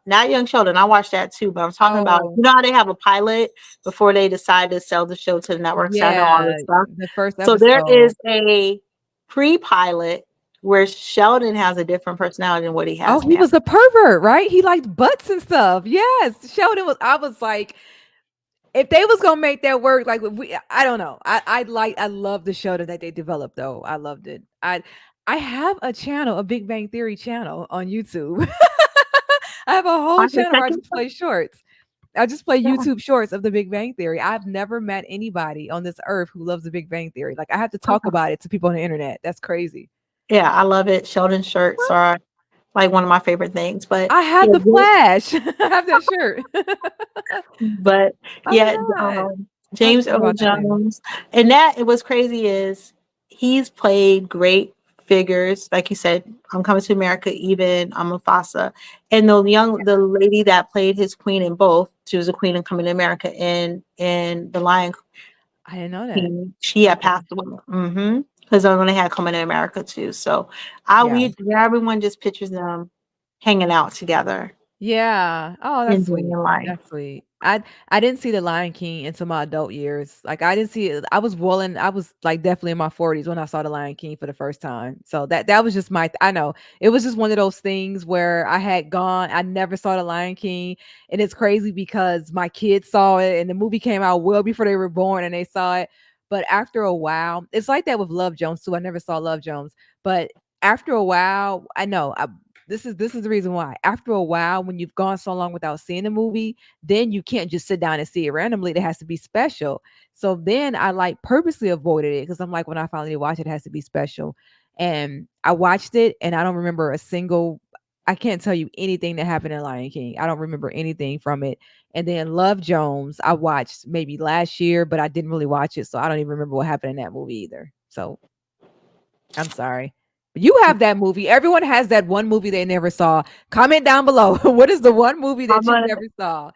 Not Young Sheldon. I watched that too, but I'm talking about, Oh, you know how they have a pilot before they decide to sell the show to the networks. I know all yeah. this stuff. The first So there episode. is a pre-pilot where Sheldon has a different personality than what he Oh, has he now. was a pervert, right? He liked butts and stuff. Yes. Sheldon was, I was like, if they was gonna make that work, like I don't know. I love the show that they developed though. I loved it. I have a channel, a Big Bang Theory channel on YouTube. I have a I whole can channel check where I it just out. play shorts. I just play Yeah. YouTube shorts of the Big Bang Theory. I've never met anybody on this earth who loves the Big Bang Theory. Like I have to talk Uh-huh. about it to people on the internet. That's crazy. Yeah, I love it. Sheldon shirts What? are like one of my favorite things. But I have yeah, the Flash. I have that shirt. but Oh yeah, my god. I have to James talk Earl about that later. Jones, and that it was crazy is he's played great figures, like you said. I'm Coming to America, even I'm Mufasa, and the lady that played his queen in both, she was a queen in Coming to America, and the Lion I didn't know that. King, she had Okay. passed away. Mm-hmm. Because I only had Coming to America too, so Yeah. we everyone just pictures them hanging out together, Yeah. Oh, that's enjoying sweet. life. That's sweet. I didn't see The Lion King until my adult years. Like I didn't see it. I was rolling. I was like definitely in my 40s when I saw The Lion King for the first time. So that was just my I know. It was just one of those things where I had gone, I never saw The Lion King, and it's crazy because my kids saw it and the movie came out well before they were born and they saw it. But after a while, it's like that with Love Jones too. I never saw Love Jones, but after a while, I know this is the reason why. After a while, when you've gone so long without seeing a movie, then you can't just sit down and see it randomly. It has to be special. So then I like purposely avoided it because I'm like, when I finally watch it, it has to be special. And I watched it, and I don't remember a single. I can't tell you anything that happened in Lion King. I don't remember anything from it. And then Love Jones, I watched maybe last year, but I didn't really watch it, so I don't even remember what happened in that movie either. So I'm sorry. You have that movie. Everyone has that one movie they never saw. Comment down below. What is the one movie I'm that you gonna never saw?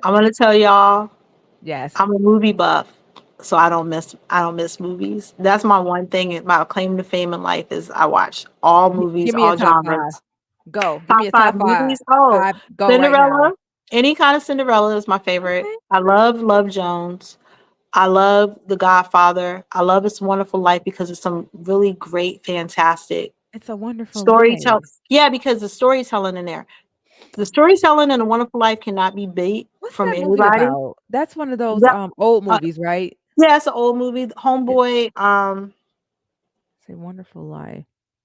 I'm gonna tell y'all, Yes. I'm a movie buff, so I don't miss movies. That's my one thing, my claim to fame in life is I watch all movies, Give me a all top five. genres. Go. Give me Top a five top five. movies. Oh, Five. Go right now. Cinderella. Any kind of Cinderella is my favorite. Okay. I love Love Jones. I love The Godfather. I love It's a Wonderful Life because it's some really great, fantastic It's a Wonderful storytelling. Life. Yeah, because the storytelling in there. The storytelling in A Wonderful Life cannot be beat What's from that movie anybody. about? That's one of those That, old uh, movies, right? yeah, it's an old movie. It's Homeboy, a Wonderful Life.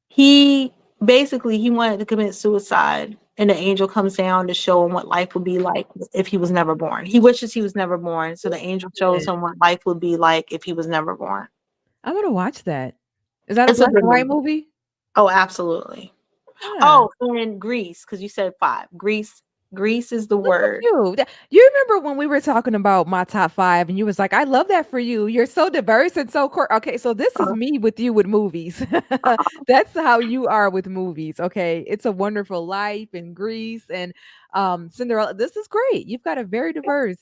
he basically he wanted to commit suicide, and the angel comes down to show him what life would be like if he was never born. He wishes he was never born, so the What's angel shows it? him what life would be like if he was never born. I'm gonna watch that. Is that a It's a black good and white movie. movie? Oh, absolutely. Yeah. Oh, and Greece, because you said five. Greece is the Look at word. you. You remember when we were talking about my top 5 and you was like, "I love that for you. You're so diverse and so okay, so this is Uh, me with you with movies." That's how you are with movies, okay? It's a Wonderful Life and Grease and Cinderella. This is great. You've got a very diverse.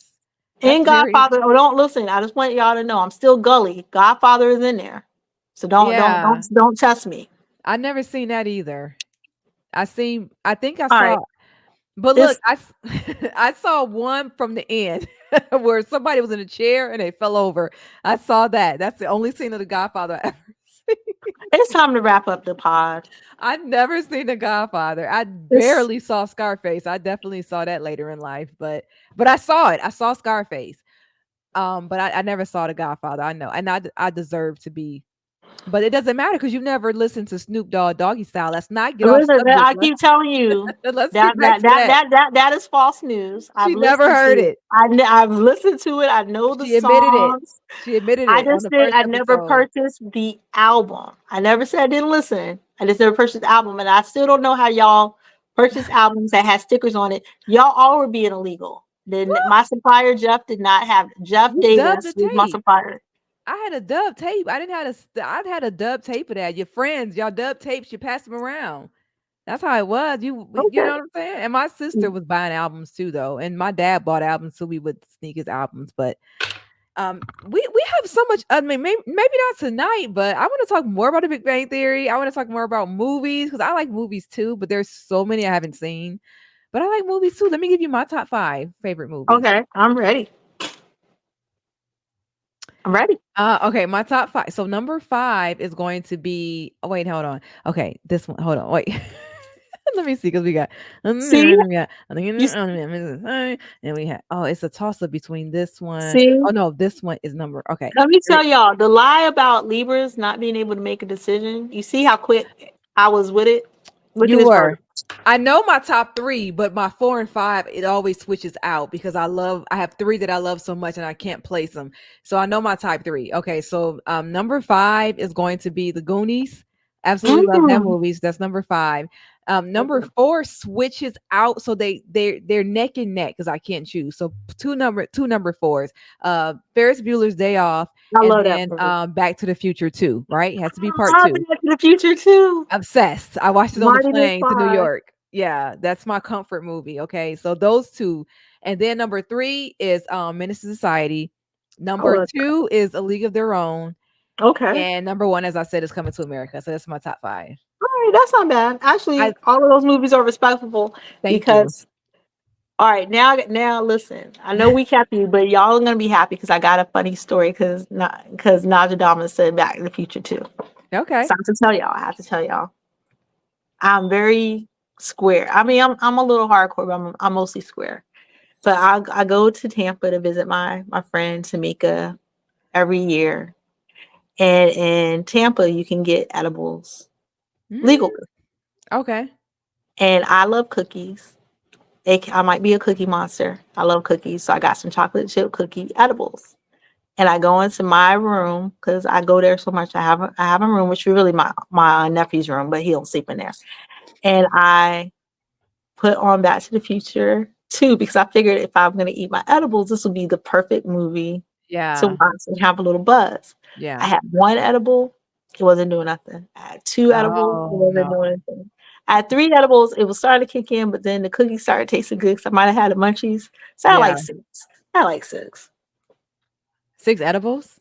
and That's very Godfather. Oh, don't listen. I just want y'all to know I'm still gully. Godfather is in there, so yeah. don't test me. I never seen that either. I think I All right, saw. But look, this I saw one from the end where somebody was in a chair and they fell over. I saw that. That's the only scene of The Godfather I ever seen. it's time to wrap up the pod. I've never seen The Godfather. I This barely saw Scarface. I definitely saw that later in life, but I saw it. I saw Scarface. But I never saw The Godfather. I know, and I deserve to be. But it doesn't matter because you never listened to Snoop Dogg Doggy Style. Let's not get off listen, subject. I keep telling you Let's that get back to that. that is false news. I've She never listened to heard it. it. I've listened to it. I know the She admitted it. songs. She admitted I it on just the did. first I never episode. purchased the album. I never said I didn't listen. I just never purchased the album, and I still don't know how y'all purchase albums that has stickers on it. Y'all all were being illegal. Then my supplier Jeff did not have. Jeff You dubbed the Davis was my tape. supplier. I had a dub tape. I didn't have I had a dub tape of that. Your friends, y'all dub tapes, you pass them around. That's how it was. You know Okay. what I'm saying? And my sister was buying albums too though. And my dad bought albums so we would sneak his albums. But we have so much. I mean, maybe not tonight, but I want to talk more about the Big Bang Theory. I want to talk more about movies because I like movies too, but there's so many I haven't seen. But I like movies too. Let me give you my top 5 favorite movies. Okay, I'm ready. I'm ready. Okay, my top 5. So number 5 is going to be oh wait, hold on. Okay, this one. Hold on. Wait. Let me see, because we got, See, we got, you and we had, oh, it's a toss up between this one. see. Oh no, this one is number. Okay, Let me It- tell y'all the lie about Libras not being able to make a decision. You see how quick I was with it. Look at you this verse. were. I know my top three, but my four and five, it always switches out because I have three that I love so much and I can't place them. So I know my top three. Okay, so number five is going to be The Goonies. Absolutely love that Mm. movie. So that's number five. Number Okay. four switches out, so they're neck and neck because I can't choose. So two number fours. Ferris Bueller's Day Off, I and love that then movie. Back to the Future 2, right? It has to be part I love two. Back to the Future too. Obsessed. I watched it on the Marty plane to New McFly. York. Yeah, that's my comfort movie. Okay, so those two, and then number three is Menace to Society. Oh, Number two is A League of Their Own, okay. and number one, as I said, is Coming to America. So that's my top five. All right, that's not bad. I Actually, all of those movies are respectable thank you. because all right, now listen. I know we kept you, but y'all are gonna be happy because I got a funny story because Najadama said Back in the Future too. Okay. So I have to tell y'all. I have to tell y'all. I'm very square. I mean, I'm a little hardcore, but I'm mostly square. But I go to Tampa to visit my friend Tamika every year, and in Tampa you can get edibles Mm, legally. okay. And I love cookies. I might be a cookie monster. I love cookies, so I got some chocolate chip cookie edibles. And I go into my room because I go there so much. I have a room, which is really my nephew's room, but he don't sleep in there. And I put on Back to the Future too because I figured if I'm gonna eat my edibles, this would be the perfect movie to Yeah. watch and have a little buzz. I Yeah. had one edible, it wasn't doing nothing. I had two edibles, it Oh wasn't no. doing anything. I had three edibles, it was starting to kick in, but then the cookies started tasting good because I might have had the munchies. So I had Yeah. like six. I had like six. Six edibles.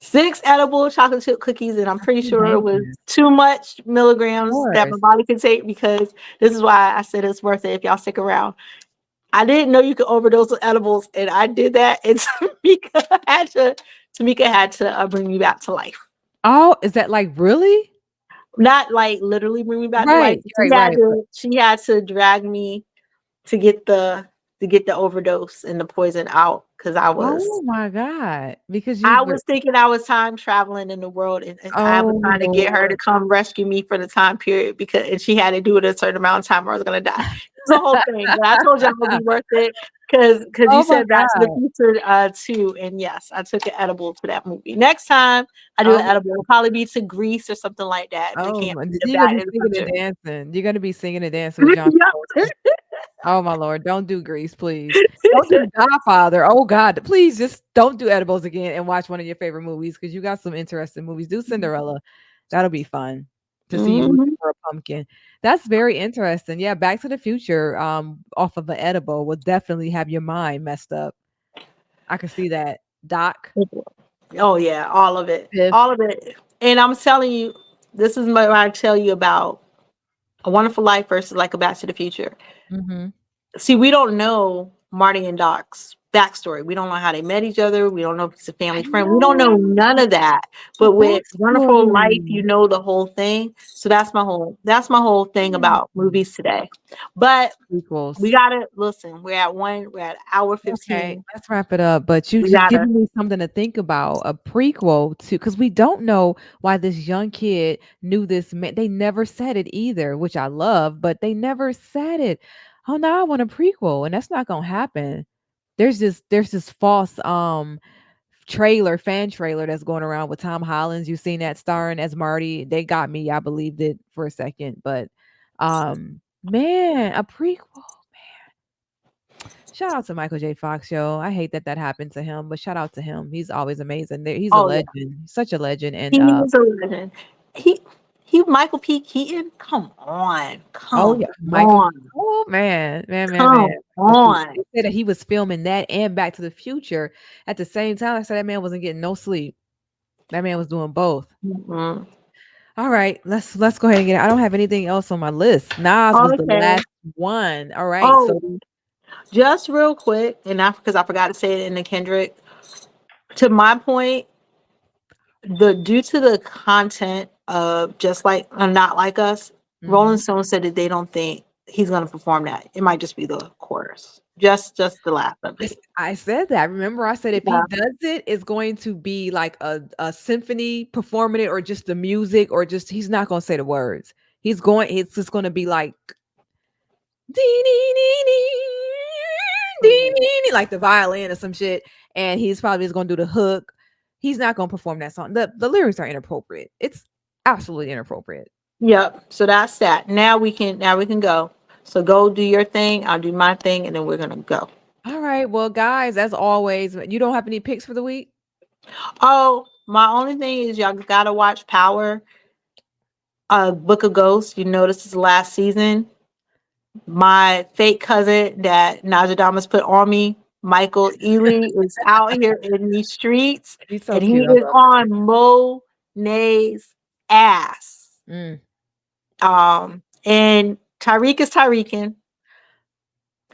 Six edible chocolate chip cookies, and I'm pretty Oh sure it was man. too much Of milligrams that my course. body could take because this is why I said it's worth it if y'all stick around. I didn't know you could overdose with edibles, and I did that, and Tamika had to bring me back to life. Oh, is that like really? Not like literally bring me back to life. Right. Right. Right. She had to drag me to get the overdose and the poison out because Oh my God. Because you I were, was thinking I was time traveling in the world, and I was oh trying to get her to Lord. come rescue me for the time period because and she had to do it a certain amount of time or I was gonna die. It was a whole thing. But I told you I'm gonna be worth it because you Oh my said Back to the God. Future too, and yes, I took an edible to that movie. Next time I do an Oh, edible, it'll probably be to Greece or something like that. If it oh can't my, be the you're gonna Back be to the singing and Future. dancing. You're gonna be singing and dancing with John Yep. Travolta. Oh my Lord. Don't do Grease, please. Don't do Godfather. Oh God. Please just don't do edibles again and watch one of your favorite movies because you got some interesting movies. Do Cinderella. That'll be fun to see you looking Mhm. for a pumpkin. That's very interesting. Yeah, Back to the Future, off of an edible will definitely have your mind messed up. I can see that. Doc, Oh yeah, all of it, all Biff. of it. And I'm telling you, this is what I tell you about A Wonderful Life versus like a Back to the Future. Mhm. See, we don't know Marty and Doc's backstory. We don't know how they met each other. We don't know if he's a I family friend. We don't know know none of that. the But with Wonderful Life, you backstory. know the whole thing. So that's my whole thing Mm. about movies today. But we Prequels. gotta listen. We're at hour Okay, 15. let's wrap it up. But you We just gotta giving me something to think about. A prequel to because we don't know why this young kid knew this man. They never said it either, which I love, but they never said it. Oh, now I want a prequel, and that's not gonna happen. There's this false fan trailer that's going around with Tom Holland. You seen that starring as Marty? They got me. I believed it for a second, but man, a prequel. Shout out to Michael J. Fox, yo. I hate that that happened to him, but shout out to him. He's always amazing. He's a oh yeah. legend, such a legend. And He is a legend. He Michael P. Keaton. Come on. oh Come yeah, Michael. on. Oh man, man, man, man. Come Michael Keaton. on. They said that he was filming that and Back to the Future at the same time. I said that man wasn't getting no sleep. That man was doing both. Mhm. All right, let's go ahead and get it. I don't have anything else on my list. Nas was the Okay. last one. All right, Oh, so just real quick, and not because I forgot to say it in the Kendrick. To my point, the due to the content of just like Not Like Us, Rolling Mhm. Stone said that they don't think he's gonna perform that. It might just be the chorus, just the last of it. I said that. Remember, I said if he Yeah. does it, it's going to be like a symphony performing it, or just the music, or just he's not going to say the words. It's just going to be like dee, dee, dee, dee, dee, dee, dee, like the violin or some shit, and he's probably just going to do the hook. He's not going to perform that song. The lyrics are inappropriate. It's absolutely inappropriate. Yep. So that's that. Now we can go. So go do your thing. I'll do my thing, and then we're gonna go. All right, well, guys, as always, you don't have any picks for the week. Oh, my only thing is y'all gotta watch Power. Book of Ghosts. You know this is the last season. My fake cousin that Najadamas put on me, Michael Ealy, is out here in these streets, He's so and he cute. I is love him. on Monet's ass. Mm, And Tyreek is Tyreekin.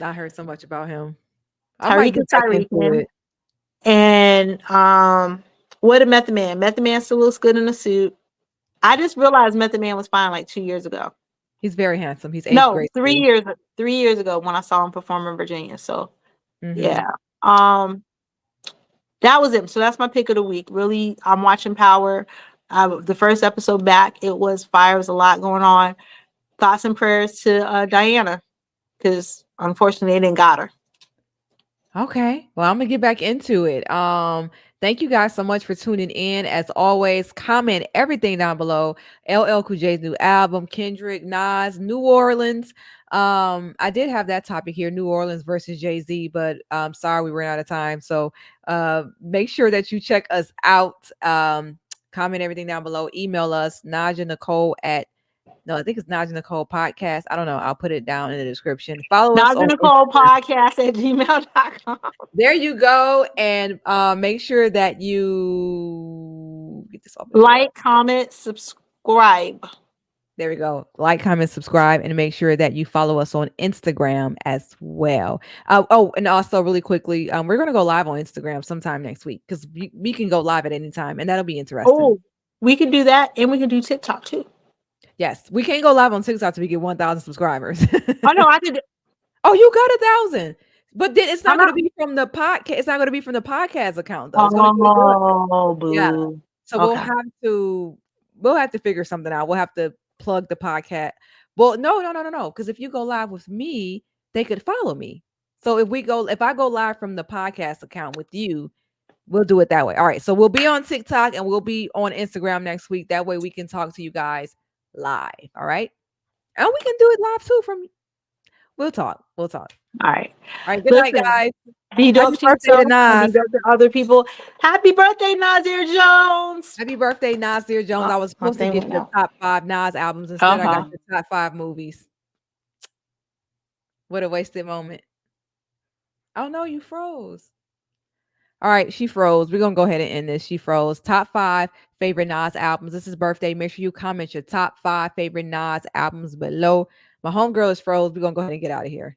I heard so much about him. I might Tyreek is get back into Tyreekin. it. And what a Method Man. Method Man still looks good in a suit. I just realized Method Man was fine like 2 years ago. He's very handsome. He's aged No, three gracefully. years 3 years ago when I saw him perform in Virginia. So Mhm. yeah. Um that was it. So that's my pick of the week. Really, I'm watching Power. The first episode back, it was fire. There was a lot going on. Thoughts and prayers to Diana, because unfortunately they didn't got her. Okay. Well, I'm gonna get back into it. Thank you guys so much for tuning in. As always, comment everything down below. LL Cool J's new album, Kendrick, Nas, New Orleans. I did have that topic here, New Orleans versus Jay-Z, but sorry we ran out of time. So make sure that you check us out. Comment everything down below. Email us, Naja Nicole at no, I think it's Naja Nicole Podcast. I don't know. I'll put it down in the description. Follow us Naja on Nicole podcast at gmail.com. there you go. And make sure that you get this off of here. Like, comment, subscribe. There we go. Like, comment, subscribe, and make sure that you follow us on Instagram as well. Oh, and also really quickly, we're gonna go live on Instagram sometime next week because we can go live at any time, and that'll be interesting. Oh, we can do that, and we can do TikTok too. Yes, we can't go live on TikTok till we get 1,000 subscribers. Oh no, I could. Oh, you got 1,000. But then it's I'm not going not. to be from the podcast. It's not going to be from the podcast account though. It's going to be yours. Oh, Yeah. boo. So Okay. we'll have to figure something out. We'll have to plug the podcast. Well, no. Because if you go live with me, they could follow me. So if I go live from the podcast account with you, we'll do it that way. All right. So we'll be on TikTok and we'll be on Instagram next week. That way we can talk to you guys live. All right. And we can do it live too from we'll talk. We'll talk. All right. All right. Good night, Listen, guys. be Happy dope to birthday to yourself and be Nas. dope to other people. Happy birthday, Nazir Jones. Happy birthday, Nasir Jones. I was My supposed to thing get went the out. top 5 Nas albums. Instead, I got Uh-huh. the top 5 movies. What a wasted moment. Oh no, you froze. All right, she froze. We're gonna go ahead and end this. She froze. Top 5 favorite Nas albums. This is birthday. Make sure you comment your top 5 favorite Nas albums below. My homegirl is froze. We're gonna go ahead and get out of here.